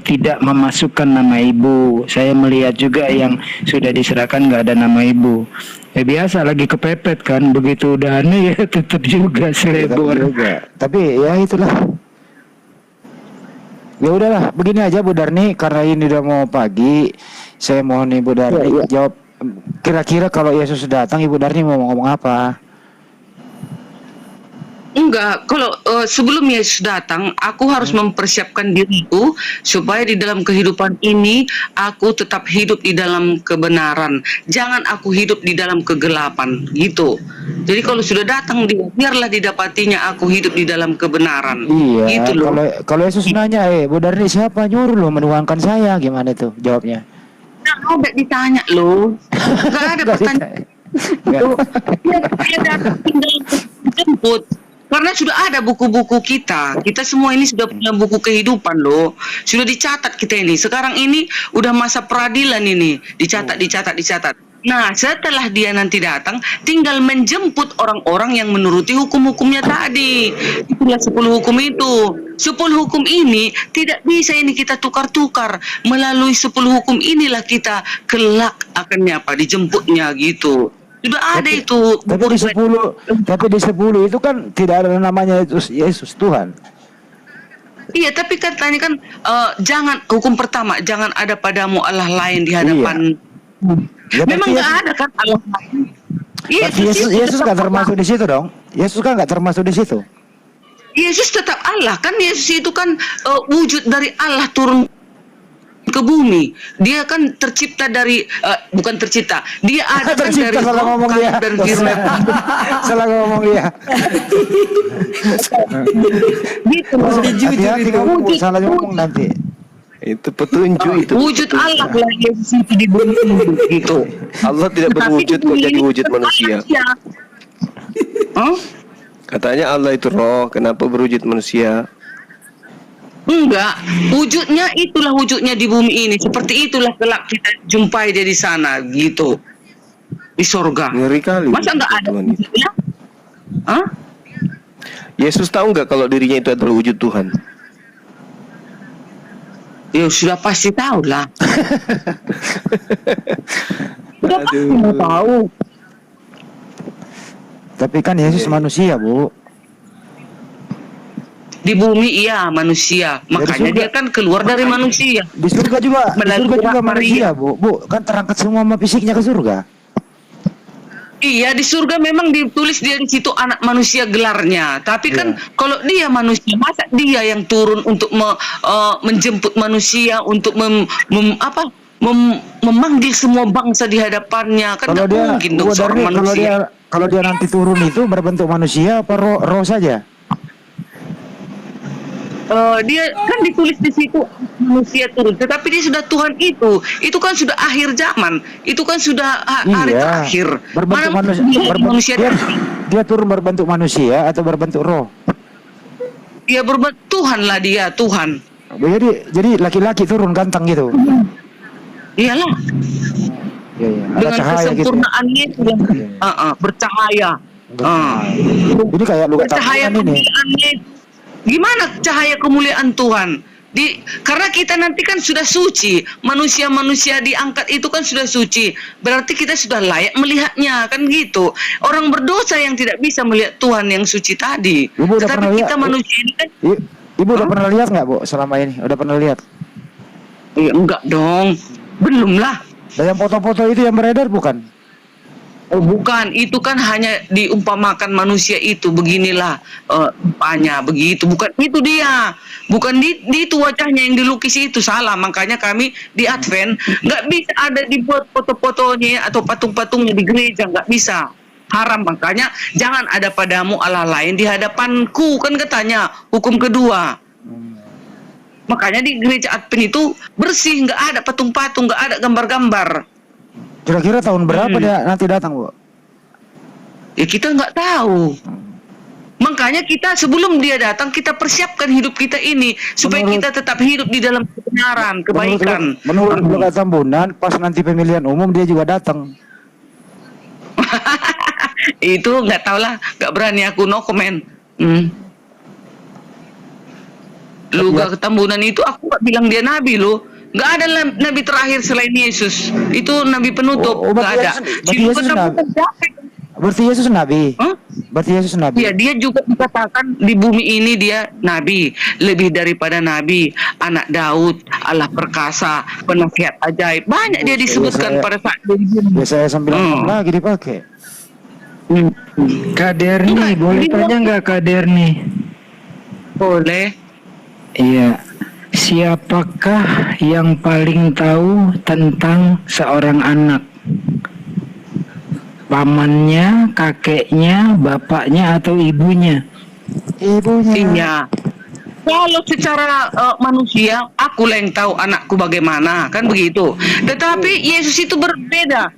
tidak memasukkan nama ibu. Saya melihat juga yang sudah diserahkan gak ada nama ibu. Ya biasa lagi kepepet kan, begitu udah aneh ya tetap juga selebor. Tapi ya itulah. Ya udahlah, begini aja Bu Darni, karena ini udah mau pagi, saya mohon Ibu Darni jawab kira-kira kalau Yesus datang Ibu Darni mau ngomong apa? Enggak, kalau sebelum Yesus datang, aku harus mempersiapkan diriku supaya di dalam kehidupan ini aku tetap hidup di dalam kebenaran. Jangan aku hidup di dalam kegelapan, gitu. Jadi kalau sudah datang dia, biarlah didapatinya aku hidup di dalam kebenaran. Iya, Gitu loh. kalau Yesus nanya, Bu Darni siapa nyuruh lo menuangkan saya? Gimana tuh jawabnya? Nah, ada ditanya loh. Enggak ada pertanyaan. Dia datang tinggal jemput. Karena sudah ada buku-buku kita. Kita semua ini sudah punya buku kehidupan loh. Sudah dicatat kita ini. Sekarang ini udah masa peradilan ini. Dicatat. Nah, setelah dia nanti datang, tinggal menjemput orang-orang yang menuruti hukum-hukumnya tadi. Itulah 10 hukum itu. 10 hukum ini tidak bisa ini kita tukar-tukar. Melalui 10 hukum inilah kita kelak akan dijemputnya gitu. Sudah ada itu. Tapi di 10 itu kan tidak ada namanya Yesus Tuhan. Iya, tapi katanya kan jangan, hukum pertama, jangan ada padamu Allah lain di hadapan. Ya, Memang nggak ada kan Allah lain. Iya, Tapi Yesus nggak termasuk di situ dong. Yesus kan nggak termasuk di situ. Yesus tetap Allah kan. Yesus itu kan wujud dari Allah turun ke bumi. Dia kan tercipta dari bukan tercipta. Dia ada kan dari salah ngomong dia. dan firman. Salah ngomong dia. Gitu. Hati-hati kamu salah ngomong nanti. Itu petunjuk itu. Wujud Allah lah Yesus itu di bumi gitu. Allah tidak berwujud kok jadi wujud manusia. Katanya Allah itu roh, kenapa berwujud manusia? Enggak, wujudnya itulah wujudnya di bumi ini. Seperti itulah kelak kita jumpai dia di sana gitu. Di surga. Ngeri kali. Masa enggak ada wujudnya? Yesus tahu nggak kalau dirinya itu adalah wujud Tuhan? Ya sudah pasti tahu lah. Sudah pasti tahu. Tapi kan Yesus manusia, Bu. Di bumi iya manusia, makanya dia kan keluar dari manusia. Di surga juga, manusia, Bu. Bu, kan terangkat semua sama fisiknya ke surga. Iya, di surga memang ditulis dia di situ anak manusia gelarnya. Tapi kan kalau dia manusia, masa dia yang turun untuk menjemput manusia untuk memanggil semua bangsa di hadapannya? Kan Kalau nggak mungkin dong seorang manusia. Kalau dia nanti turun itu berbentuk manusia apa roh saja? Dia kan ditulis di situ manusia turun, tetapi dia sudah Tuhan itu kan sudah akhir zaman, itu kan sudah hari terakhir. Berbentuk manusia. Dia turun berbentuk manusia atau berbentuk roh? Dia berbentuk Tuhan lah, dia Tuhan. Jadi laki-laki turun ganteng gitu. Iyalah. Iya. Ada Dengan cahaya kesempurnaannya itu yang bercahaya. Ini kayak luka Bercahaya takutan ini. kemuliaannya. Gimana cahaya kemuliaan Tuhan? Karena kita nanti kan sudah suci, manusia-manusia diangkat itu kan sudah suci. Berarti kita sudah layak melihatnya, kan gitu. Orang berdosa yang tidak bisa melihat Tuhan yang suci tadi. Ibu udah Tetapi pernah kita lihat? manusia ini kan Ibu udah pernah lihat nggak, Bu, selama ini? Udah pernah lihat? enggak dong. Belum lah. Dan yang foto-foto itu yang beredar bukan? Oh, bukan, itu kan hanya diumpamakan manusia itu beginilah rupanya begitu, bukan itu dia, bukan itu wajahnya yang dilukis itu, salah. Makanya kami di Advent nggak bisa ada dibuat foto-fotonya atau patung-patungnya di gereja, nggak bisa, haram. Makanya jangan ada padamu Allah lain di hadapanku, kan katanya hukum kedua. Makanya di gereja Advent itu bersih, nggak ada patung-patung, nggak ada gambar-gambar. Kira-kira tahun berapa dia nanti datang, Bu? Ya kita nggak tahu. Makanya kita sebelum dia datang kita persiapkan hidup kita ini supaya kita tetap hidup di dalam kebenaran, kebaikan. Menurut Lukas Tambunan, pas nanti pemilihan umum dia juga datang. Itu nggak tahu lah, nggak berani aku no comment. Lukas Tambunan itu aku nggak bilang dia nabi loh. Nggak ada nabi terakhir selain Yesus. Itu nabi penutup. Nggak ada. Berarti Yesus nabi. Berarti Yesus nabi. Ya, dia juga dikatakan di bumi ini dia nabi, lebih daripada nabi, anak Daud, Allah perkasa, penasihat ajaib. Banyak dia disebutkan pada saat Yesaya 9 lagi dipakai. Kak Derni, boleh tanya nggak Kak Derni? Boleh. Iya. Siapakah yang paling tahu tentang seorang anak? Pamannya, kakeknya, bapaknya, atau ibunya? Iya. Kalau secara manusia, aku yang tahu anakku bagaimana, kan begitu. Tetapi Yesus itu berbeda.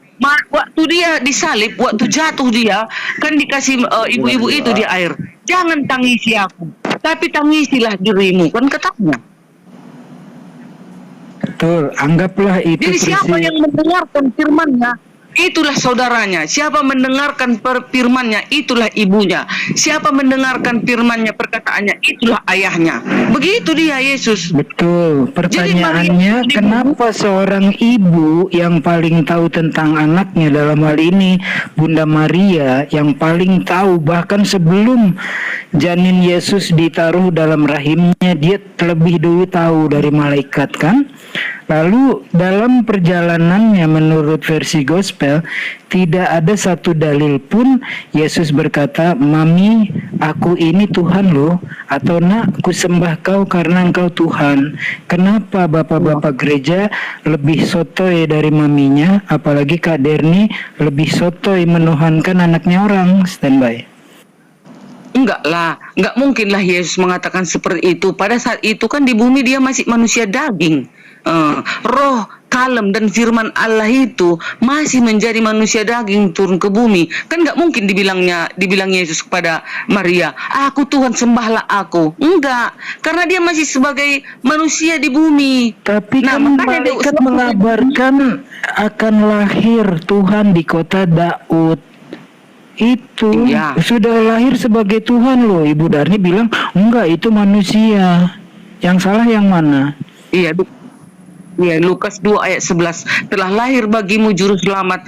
Waktu dia disalib, waktu jatuh dia, kan dikasih ibu-ibu itu di air. Jangan tangisi aku, tapi tangisilah dirimu, kan katanya. Betul, anggaplah itu Jadi siapa yang mendengarkan firman-Nya, itulah saudaranya. Siapa mendengarkan firman-Nya, itulah ibunya. Siapa mendengarkan firman-Nya, perkataannya, itulah ayahnya. Begitu dia Yesus. Betul. Pertanyaannya, kenapa seorang ibu yang paling tahu tentang anaknya, dalam hal ini Bunda Maria, yang paling tahu, bahkan sebelum janin Yesus ditaruh dalam rahimnya, dia terlebih dulu tahu dari malaikat, kan? Lalu dalam perjalanannya menurut versi gospel, tidak ada satu dalil pun Yesus berkata, "Mami, aku ini Tuhan loh," atau "Nak, ku sembah kau karena engkau Tuhan." Kenapa bapak-bapak gereja lebih sotoy dari maminya, apalagi Kak Derni lebih sotoy menuhankan anaknya orang? Standby. Enggak lah, enggak mungkin lah Yesus mengatakan seperti itu. Pada saat itu kan di bumi dia masih manusia daging. Roh, kalem dan firman Allah itu masih menjadi manusia daging turun ke bumi. Kan enggak mungkin dibilang Yesus kepada Maria, "Aku Tuhan, sembahlah aku." Enggak, karena dia masih sebagai manusia di bumi. Tapi Nah, kan makanya dia malaikat mengabarkan akan lahir Tuhan di kota Daud. Itu Iya. sudah lahir sebagai Tuhan loh. Ibu Darni bilang enggak, itu manusia. Yang salah yang mana? Iya, Lukas 2 ayat 11. Telah lahir bagimu juru selamat,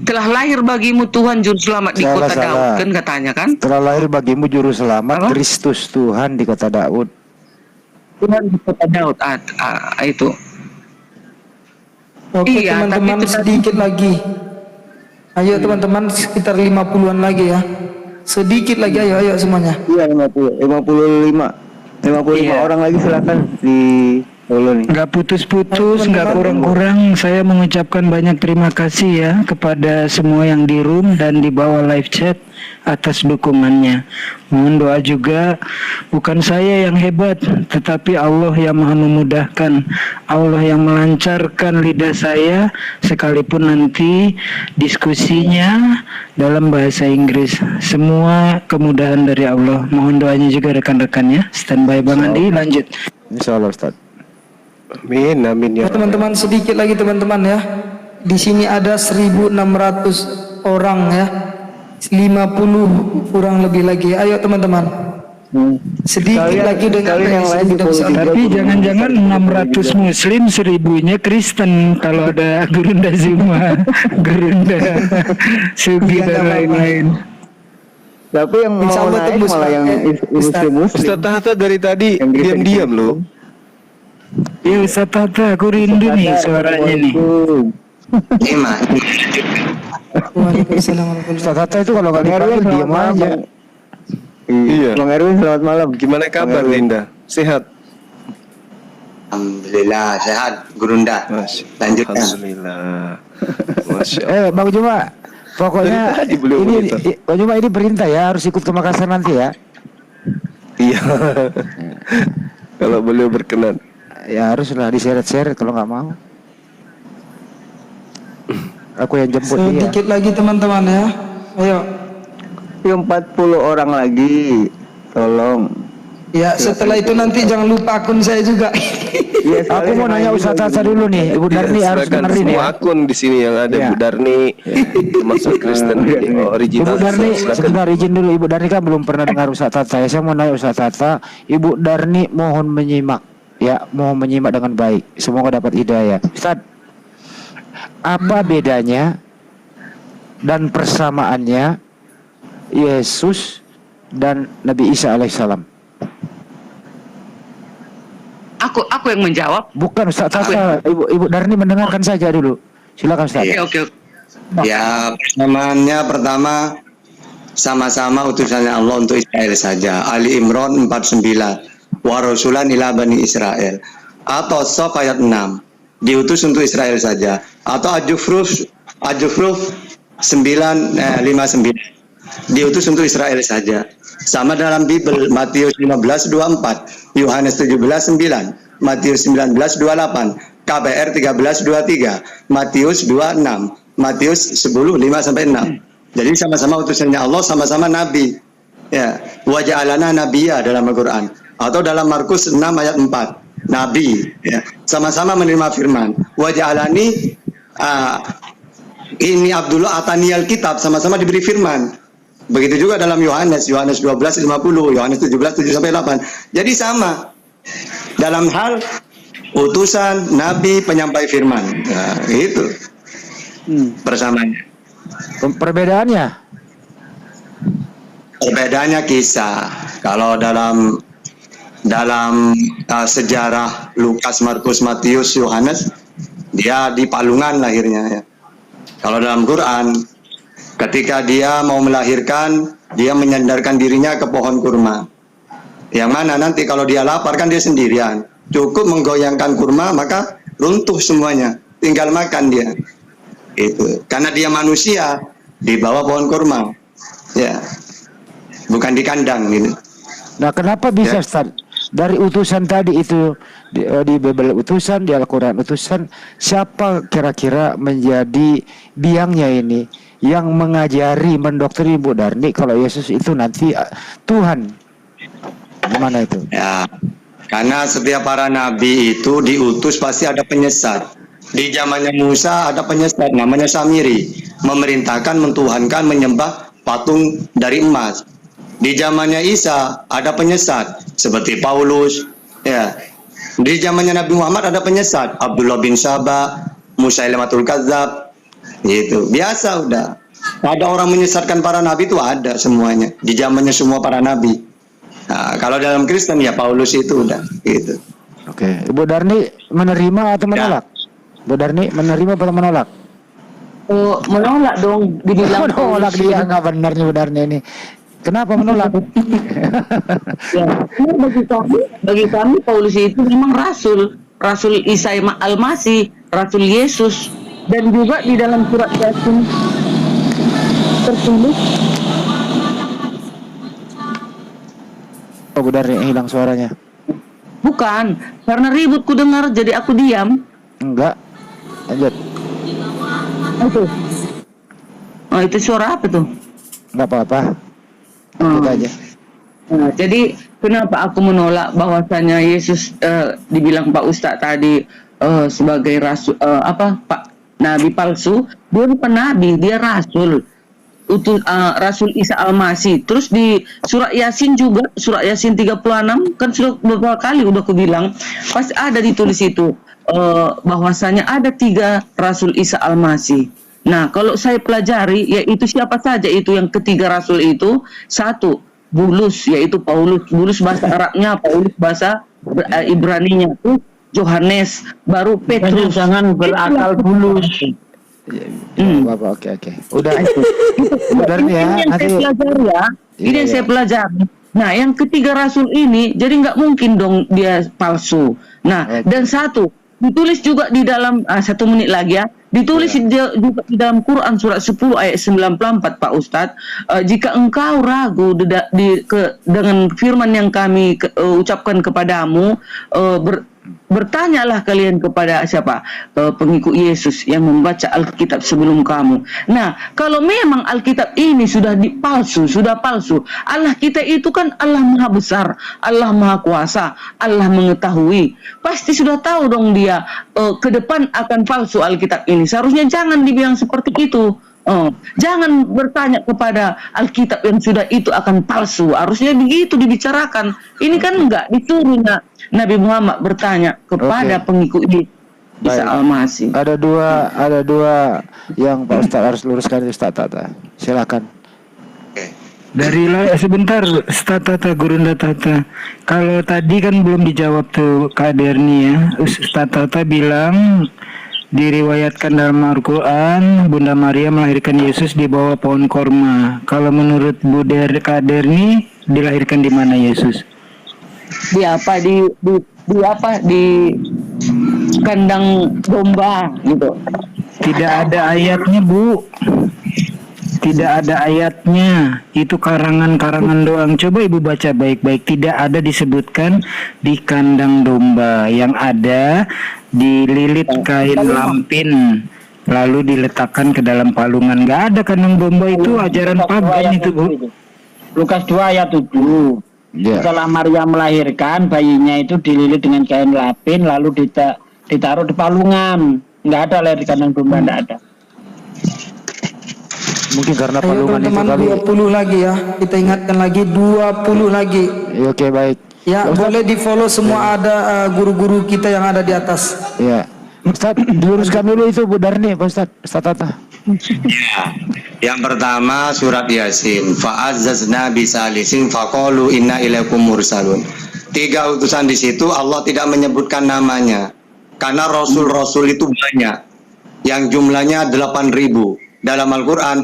telah lahir bagimu Tuhan juru selamat di kota Daud, kan katanya kan? Telah lahir bagimu juru selamat, Kristus Tuhan di kota Daud. Tuhan di kota Daud, itu. Oke, Iya, teman-teman, tapi itu sedikit lagi. Ayo teman-teman, sekitar 50-an lagi ya. Sedikit lagi, ayo semuanya. Iya 55 Iya. orang lagi silakan di Solo nih. Nggak putus-putus, nggak kurang-kurang. Saya mengucapkan banyak terima kasih ya kepada semua yang di room dan di bawah live chat atas dukungannya. Mohon doa juga, bukan saya yang hebat, tetapi Allah yang maha memudahkan, Allah yang melancarkan lidah saya, sekalipun nanti diskusinya dalam bahasa Inggris. Semua kemudahan dari Allah. Mohon doanya juga rekan-rekan ya. Standby Bang Andi, lanjut. Insyaallah Ustaz. Amin, amin ya. Teman-teman, sedikit lagi teman-teman ya. Di sini ada 1.600 orang ya. 50 kurang lebih lagi. Ayo teman-teman. Sedikit lagi dengan yang lain di follow juga. Tapi jangan-jangan 600 muslim, 1000-nya Kristen kalau ada Gurunda Zuma, Gurunda Sugi dan lain-lain. Tapi yang mau Insya Allah naik tembus, malah Pak. yang muslim. Ustaz Tahta dari tadi Yang bisa diam-diam loh. Ya Ustaz Tata, aku rindu nih suaranya nih. Waalaikumsalam warahmatullahi Ustaz Hatta itu kalau nggak Erwin dipanggil diam selamat aja. malam. Iya. Bang Erwin selamat malam. Gimana kabar Linda? Sehat? Alhamdulillah sehat, Gurunda. Lanjutkan. Alhamdulillah. Masya Allah. Bang Juma, pokoknya Dari tadi belum ini begitu. Bang Juma ini perintah ya, harus ikut ke Makassar nanti ya. Iya. Kalau beliau berkenan. Ya haruslah diseret-seret kalau nggak mau. Aku yang jemput dia. Sedikit lagi teman-teman ya. Ayo. Yang 40 orang lagi. Tolong. Ya, setelah itu nanti jangan lupa akun saya juga. Iya, Aku mau nanya Ustaz Hatta dulu nih, Ibu Darni harus silakan dengerin semua ya. akun di sini yang ada Iya. Bu Darni, termasuk Kristen original. Ibu Darni, Silakan. sebentar izin dulu. Ibu Darni kan belum pernah dengar Ustaz Hatta. Saya mau nanya Ustaz Hatta, Ibu Darni mohon menyimak. Ya, mohon menyimak dengan baik. Semoga dapat hidayah. Ustaz, apa bedanya dan persamaannya Yesus dan Nabi Isa alaihissalam? Aku yang menjawab. Bukan Ustaz Tata, Ibu Darni mendengarkan saja dulu. Silakan Ustaz. Oke. Ya, persamaannya pertama sama-sama utusannya Allah untuk Israel saja. Ali Imran 49. Wa rasulan ila bani Israel. Atau Sof ayat 6. Diutus untuk Israel saja. Atau Ajufruf 59. Diutus untuk Israel saja. Sama dalam Bible, Matius 15:24, Yohanes 17:9, Matius 19:28, KBR 13:23, Matius 2:6, Matius 10:5-6. Jadi sama-sama utusannya Allah, sama-sama nabi. Ya, wa ja'alana nabiyya dalam Al-Qur'an, atau dalam Markus 6 ayat 4, nabi, ya. Sama-sama menerima firman. Wa ja'alani ini Abdullah ataniyal kitab, sama-sama diberi firman. Begitu juga dalam Yohanes 12:50, Yohanes 17:7-8. Jadi sama dalam hal utusan, nabi, penyampai firman. Nah, itu persamaannya. Perbedaannya kisah. Kalau dalam sejarah Lukas, Markus, Matius, Yohanes, dia di palungan lahirnya, ya. Kalau dalam Quran, ketika dia mau melahirkan, dia menyandarkan dirinya ke pohon kurma. Yang mana nanti kalau dia lapar kan dia sendirian. Cukup menggoyangkan kurma maka runtuh semuanya. Tinggal makan dia. Itu. Karena dia manusia di bawah pohon kurma. Ya. Bukan di kandang gitu. Nah, kenapa bisa Ustaz? Dari utusan tadi itu di Bible utusan, di Al-Quran utusan, siapa kira-kira menjadi biangnya ini yang mengajari, mendoktrin Ibu Darni kalau Yesus itu nanti Tuhan? Gimana itu? Ya, karena setiap para nabi itu diutus pasti ada penyesat. Di zamannya Musa ada penyesat namanya Samiri, memerintahkan, mentuhankan, menyembah patung dari emas. Di zamannya Isa ada penyesat seperti Paulus, ya. Di zamannya Nabi Muhammad ada penyesat, Abdullah bin Sabah, Musailamatul Kadzab. Gitu, biasa udah. Ada orang menyesatkan para nabi itu ada semuanya. Di zamannya semua para nabi. Nah, kalau dalam Kristen ya Paulus itu udah gitu. Oke, Ibu Darni menerima atau menolak? Ibu Darni menerima atau menolak? Menolak dong, dibilang menolak dia nggak benarnya Ibu Darni ini. Kenapa menolak? Ya, bagi kami Paulus itu memang Rasul Isa Al-Masih, Rasul Yesus. Dan juga di dalam surat Yasin tertulis. Oh, benar nih, hilang suaranya. Bukan, karena ribut ku dengar jadi aku diam. Enggak. Lanjut. Itu suara apa tuh? Enggak apa-apa. Lanjut aja. Nah, jadi kenapa aku menolak bahwasanya Yesus dibilang Pak Ustadz tadi sebagai rasul Pak Nabi palsu? Dia bukan nabi, dia rasul. Rasul Isa Al-Masih. Terus di surat Yasin juga, surat Yasin 36 kan sudah beberapa kali udah aku bilang, pasti ada ditulis itu bahwasanya ada 3 Rasul Isa Al-Masih. Nah, kalau saya pelajari, yaitu siapa saja itu yang ketiga rasul itu? 1, Bulus, yaitu Paulus. Bulus bahasa Arabnya, Paulus bahasa Ibraninya itu Yohanes, baru Petrus. Jangan berakal Bulus. Oke. Udah itu. Udah nih ya. Ini yang saya pelajari ya. Ini yang saya pelajari. Nah, yang ketiga rasul ini, jadi nggak mungkin dong dia palsu. Nah, dan 1 ditulis juga di dalam 1 menit lagi ya. Ditulis juga di dalam Quran surat 10 ayat 94 Pak Ustadz, jika engkau ragu dengan firman yang kami ucapkan kepadamu, bertanyalah kalian kepada siapa? Pengikut Yesus yang membaca Alkitab sebelum kamu. Nah, kalau memang Alkitab ini sudah palsu, Allah kita itu kan Allah Maha Besar, Allah Maha Kuasa, Allah mengetahui. Pasti sudah tahu dong dia ke depan akan palsu Alkitab ini. Seharusnya jangan dibilang seperti itu. Jangan bertanya kepada Alkitab yang sudah itu akan palsu. Harusnya begitu dibicarakan. Ini kan enggak, disuruhnya Nabi Muhammad bertanya kepada pengikut Isa Al-Masih. Ada dua yang Pak Ustaz harus luruskan, Ustaz Tata. Silakan. Oke. Sebentar, Ustaz Tata, Gurunda Tata. Kalau tadi kan belum dijawab tuh Kak Derni ya. Ustaz Tata bilang diriwayatkan dalam Al-Quran Bunda Maria melahirkan Yesus di bawah pohon korma. Kalau menurut Kak Derni dilahirkan di mana Yesus? Di apa di kandang domba gitu. Tidak ada ayatnya, Bu. Tidak ada ayatnya. Itu karangan-karangan doang. Coba Ibu baca baik-baik. Tidak ada disebutkan di kandang domba. Yang ada dililit kain lampin lalu diletakkan ke dalam palungan. Gak ada kandang domba, itu ajaran pagan itu, Bu. Lukas 2 ayat 7. Ya. Setelah Maria melahirkan, bayinya itu dililit dengan kain lapin lalu ditaruh di palungan. Nggak ada lahir di kandang domba, nggak ada. Mungkin karena Ayo palungan itu teman-teman, kali. 20 lagi ya. Kita ingatkan lagi 20 lagi. Ya, oke, baik. Ya, Ustaz, boleh di-follow semua, ada guru-guru kita yang ada di atas. ya. Ustaz, diluruskan dulu itu Bu Darni, Pak Ustaz Tata. Ya. Yang pertama surat Yasin. Fa'azzazna bisalisin faqalu inna ilaikum mursalun. 3 utusan di situ Allah tidak menyebutkan namanya. Karena rasul-rasul itu banyak. Yang jumlahnya 8.000. Dalam Al-Quran,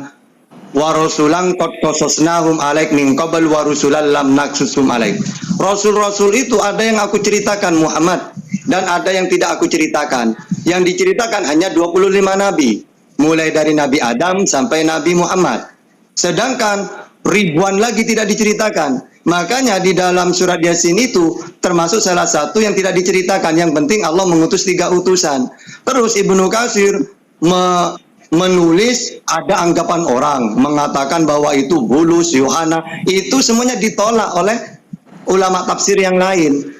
wa rasulan qad qasasnahum alaik min qabl wa rusulan lam naqsusum alaik. Rasul-rasul itu ada yang aku ceritakan Muhammad dan ada yang tidak aku ceritakan. Yang diceritakan hanya 25 nabi, mulai dari Nabi Adam sampai Nabi Muhammad. Sedangkan ribuan lagi tidak diceritakan. Makanya di dalam surat Yasin itu termasuk salah satu yang tidak diceritakan. Yang penting Allah mengutus 3 utusan. Terus Ibnu Katsir menulis ada anggapan orang mengatakan bahwa itu Bulus, Yohana, itu semuanya ditolak oleh ulama tafsir yang lain.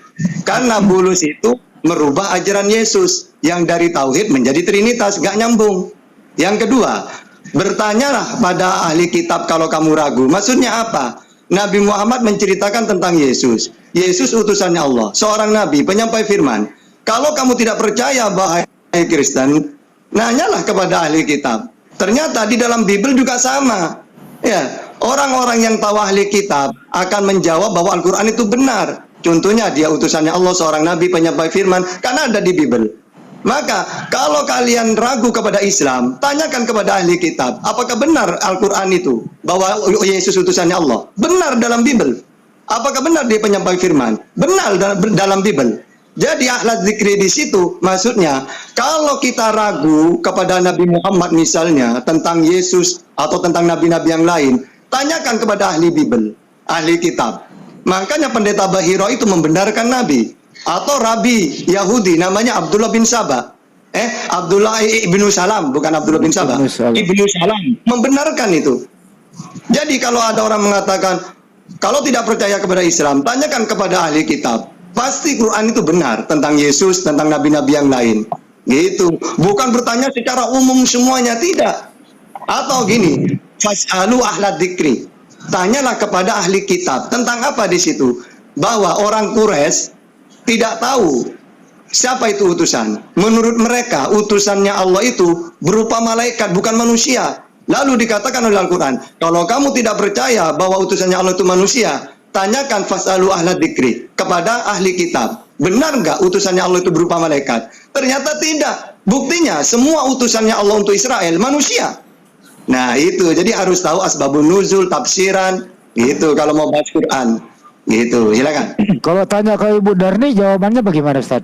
Karena Bulus itu merubah ajaran Yesus yang dari tauhid menjadi trinitas, gak nyambung. Yang kedua, bertanyalah pada ahli kitab kalau kamu ragu. Maksudnya apa? Nabi Muhammad menceritakan tentang Yesus. Yesus utusannya Allah, seorang nabi, penyampai firman. Kalau kamu tidak percaya bahwa Kristen, nanyalah kepada ahli kitab. Ternyata di dalam Bible juga sama. Ya, orang-orang yang tahu ahli kitab akan menjawab bahwa Al-Quran itu benar. Contohnya dia utusannya Allah, seorang nabi penyampai firman, karena ada di Bible. Maka kalau kalian ragu kepada Islam, tanyakan kepada ahli kitab, apakah benar Al-Quran itu bahwa Yesus utusannya Allah? Benar dalam Bible. Apakah benar dia penyampai firman? Benar dalam Bible. Jadi ahlat zikri di situ maksudnya kalau kita ragu kepada Nabi Muhammad misalnya tentang Yesus atau tentang nabi-nabi yang lain, tanyakan kepada ahli Bible, ahli kitab. Makanya pendeta Bahiro itu membenarkan Nabi. Atau Rabi Yahudi namanya Abdullah bin Sabah. Abdullah ibnu Salam, bukan Abdullah bin Sabah. Ibnu Salam membenarkan itu. Jadi kalau ada orang mengatakan kalau tidak percaya kepada Islam, tanyakan kepada ahli kitab. Pasti Quran itu benar tentang Yesus, tentang nabi-nabi yang lain. Gitu. Bukan bertanya secara umum semuanya, tidak. Atau gini, fas'alu ahla dzikri. Tanyalah kepada ahli kitab tentang apa di situ? Bahwa orang Quraisy tidak tahu siapa itu utusan. Menurut mereka, utusannya Allah itu berupa malaikat, bukan manusia. Lalu dikatakan oleh Al-Quran, kalau kamu tidak percaya bahwa utusannya Allah itu manusia, tanyakan fas'alu ahla dzikri kepada ahli kitab. Benar nggak utusannya Allah itu berupa malaikat? Ternyata tidak. Buktinya semua utusannya Allah untuk Israel manusia. Nah itu, jadi harus tahu asbabun nuzul, tafsiran, gitu kalau mau bahas Quran. Gitu, silakan. Kalau tanya ke Ibu Darni, jawabannya bagaimana, Ustaz?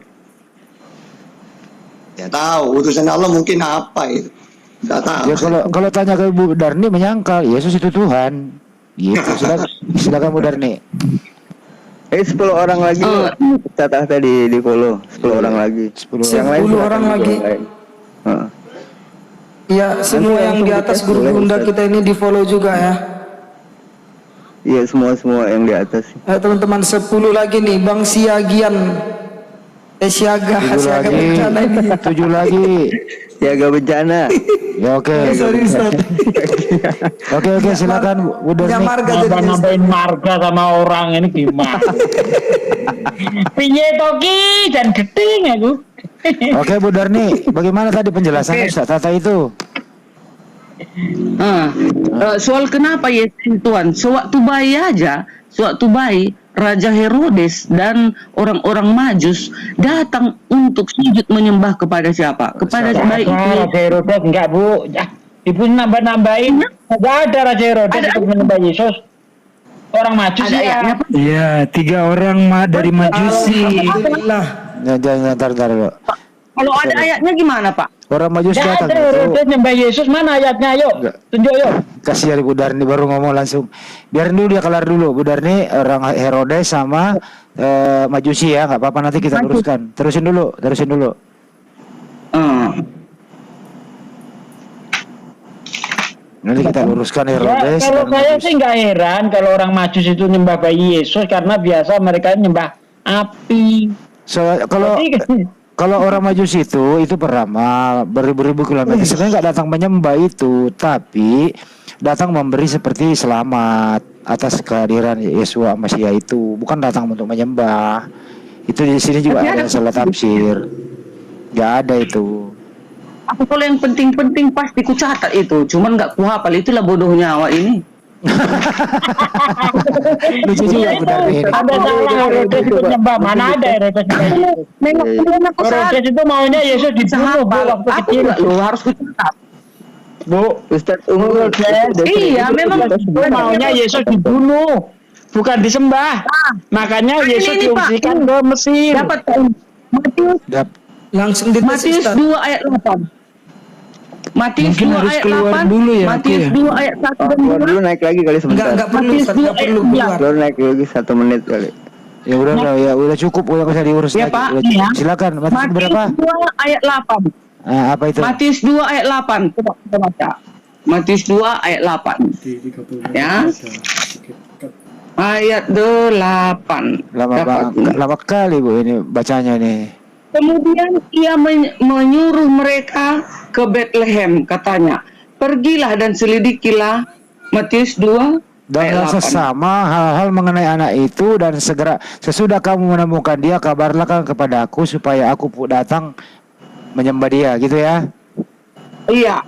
Ya tahu, utusan Allah mungkin apa itu? Tidak tahu. Ya kalau tanya ke Ibu Darni menyangkal Yesus itu Tuhan. Gitu. Silakan Bu Darni. 10 orang lagi. Catat tadi di follow 10 orang lagi. 10 orang lagi. Ya, semua yang di atas guru bunda kita ini di follow juga ya. Iya, semua yang di atas. Teman-teman 10 lagi nih, Bang Siagian. Siaga bencana ini. 7 lagi. Siaga bencana. Ya oke. Sorry Ustaz. Oke, silakan Bu Darni. Ya marga jadi Nambahin marga sama orang ini gimana? Piye toki dan geting aku. Oke Bu Darni, bagaimana tadi penjelasan Ustaz Tata itu? Soal kenapa Yesus Tuhan, sewaktu bayi aja, sewaktu bayi Raja Herodes dan orang-orang Majus datang untuk sujud menyembah kepada siapa? Kepada bayi itu. Raja Herodes enggak, Bu. Ya, Ibu nambah-nambahin. Enggak ada Raja Herodes untuk menyembah Yesus. Orang Majus Ada ayatnya, Pak? Ya, 3 orang dari Majusi. Alhamdulillah. Jangan ntar Bu. Kalau ada ayatnya gimana, Pak? Orang Majus Enggak datang ada itu. Herodes nyembah Yesus, mana ayatnya? Ayo, Enggak. tunjuk yuk. Kasihan Ibu Darni baru ngomong langsung. Biarin dulu dia kelar dulu. Bu Darni orang Herodes sama Majusi ya, nggak apa-apa nanti kita luruskan. Terusin dulu. Nanti kita luruskan Ya, Herodes. kalau dan saya Majus. sih nggak heran kalau orang Majus itu nyembah bayi Yesus karena biasa mereka nyembah api. Kalau orang Majus itu beramal beribu-ribu kilometer. Sebenarnya nggak datang menyembah itu, tapi datang memberi seperti selamat atas kehadiran Yesua Mesias itu, bukan datang untuk menyembah. Itu di sini juga ada salah tafsir. Nggak ada itu. Aku kalau yang penting-penting pasti ku catat itu, cuman nggak ku hafal. Itulah bodohnya awak ini. Lucu juga Bu Darni ini. Ada salah Herodes itu nyembah, mana ada Herodes nyembah Yesus. Memang aku Herodes itu maunya Yesus dibunuh Bu, waktu Aku kecil. nggak lo harus ku catat. Bu, Ustaz Umar Iya, memang maunya Yesus dibunuh, bukan disembah. Makanya Yesus ini, Pak, diungsikan ini. ke Mesir. Dapat Matius Langsung dites Matius Ustaz. 2 ayat 8. Matius Mungkin 2 harus ayat keluar 8. dulu ya, Matius aku ya. 2 ayat 1 dan Keluar dulu, 2. naik lagi kali sebentar. Enggak perlu Matius Ustaz, 2 enggak perlu ayat keluar. Keluar naik lagi 1 menit kali. Ya udah cukup, udah bisa diurus Ya, lagi. Pak, Udah, ya. silakan. Matius Matius berapa? 2 ayat 8. Apa itu? Matius 2 ayat 8. Coba kita baca. Matius 2 ayat 8. Ya. Ayat 8. Lama kali Bu ini bacanya nih. Kemudian ia menyuruh mereka ke Bethlehem, katanya, pergilah dan selidikilah. Matius 2 Dan ayat 8. sesama hal-hal mengenai anak itu, dan sesudah kamu menemukan dia, kabarlah kepada aku supaya aku datang menyembah dia, gitu ya. Iya.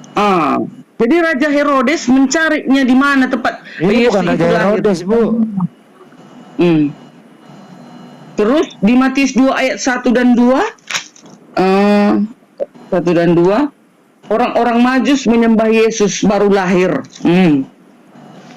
Jadi Raja Herodes mencarinya di mana tempat Ini Yesus bukan Raja itu lahir. Herodes Bu. Terus di Matius 2 ayat 1 dan 2, 1 dan 2, orang-orang Majus menyembah Yesus baru lahir.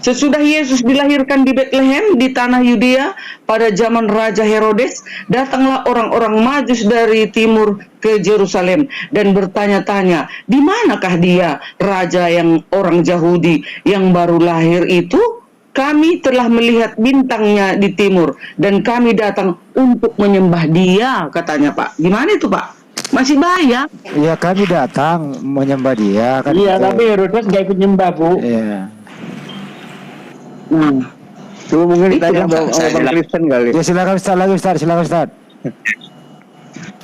Sesudah Yesus dilahirkan di Bethlehem di tanah Yudea pada zaman Raja Herodes, datanglah orang-orang Majus dari timur ke Yerusalem dan bertanya-tanya, di manakah dia, raja yang orang Yahudi yang baru lahir itu? Kami telah melihat bintangnya di timur dan kami datang untuk menyembah dia, katanya Pak. Gimana itu Pak? Masih bahaya? Ya kami datang menyembah dia kan. Iya, gitu. tapi Herodes nggak ikut nyembah Bu. Iya. Coba mungkin ditanya Bang Kristen kali. Ya silakan Ustaz.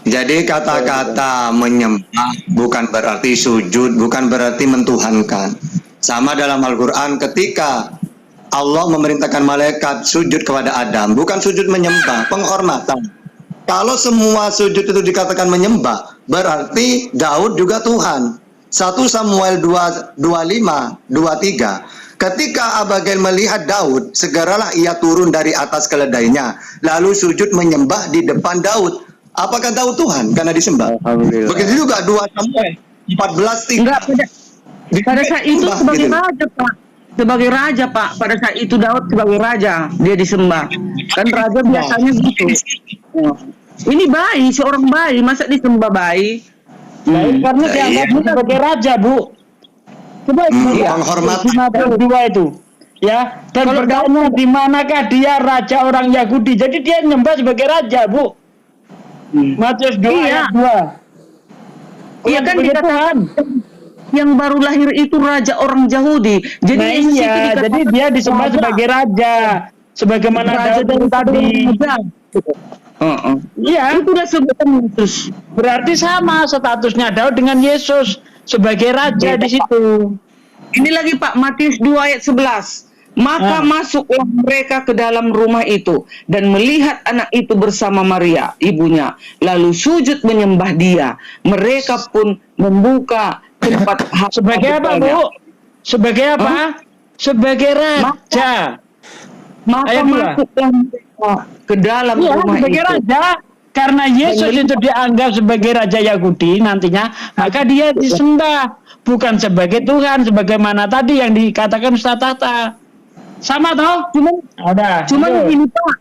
Jadi kata-kata menyembah bukan berarti sujud, bukan berarti mentuhankan. Sama dalam Al-Quran ketika Allah memerintahkan malaikat sujud kepada Adam, bukan sujud menyembah, penghormatan. Kalau semua sujud itu dikatakan menyembah, berarti Daud juga Tuhan. 1 Samuel 25-23. Ketika Abigail melihat Daud, segeralah ia turun dari atas keledainya, lalu sujud menyembah di depan Daud. Apakah Daud Tuhan karena disembah? Alhamdulillah. Begitu juga 2 Samuel 14:3. Enggak, pada saat itu sebagai raja Pak. Sebagai raja Pak, pada saat itu Daud sebagai raja, dia disembah. Kan raja biasanya gitu. Ini bayi, seorang bayi, masa disembah bayi? Karena dianggap sebagai raja Bu. Coba penghormatan. Matius 2 itu. Ya, dan bertanya di manakah dia raja orang Yahudi. Jadi dia nyembah sebagai raja Bu. Matius 2 ayat 2. Iya kan dikatakan yang baru lahir itu raja orang Yahudi. Jadi Nah, Yesus itu iya, dikatakan jadi dia disembah raja. sebagai raja. Sebagaimana Raja Daud tadi. Iya, Itu udah sebutan Yesus. berarti sama statusnya Daud dengan Yesus sebagai raja di situ. Ini lagi Pak, Matius 2 ayat 11. Maka masuklah mereka ke dalam rumah itu dan melihat anak itu bersama Maria, ibunya, lalu sujud menyembah dia. Mereka pun membuka tempat Sebagai apa Bu? Sebagai apa? Sebagai raja. Maka Ayat 2. masuklah ke dalam Iya, rumah sebagai itu. raja. Karena Yesus itu dianggap sebagai raja Yahudi nantinya, maka dia disembah. Bukan sebagai Tuhan, sebagaimana tadi yang dikatakan Ustaz Tata. Sama toh? Cuman gini Pak.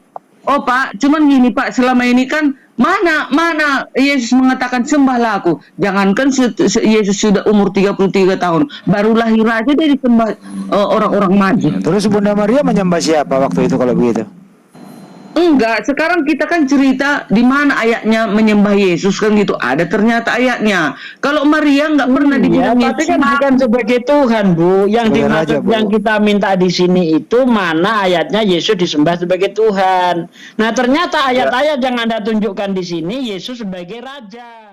Oh Pak, cuman gini Pak, selama ini kan mana Yesus mengatakan sembahlah aku. Jangankan Yesus sudah umur 33 tahun, baru lahir aja dia disembah orang-orang maju. Terus Bunda Maria menyembah siapa waktu itu kalau begitu? Enggak, sekarang kita kan cerita di mana ayatnya menyembah Yesus kan gitu. Ada ternyata ayatnya. Kalau Maria nggak pernah dibilang tapi kan bukan sebagai Tuhan, Bu. Yang Sebagai dimaksud raja, Bu. yang kita minta di sini itu mana ayatnya Yesus disembah sebagai Tuhan. Nah, ternyata ayat-ayat yang Anda tunjukkan di sini Yesus sebagai raja.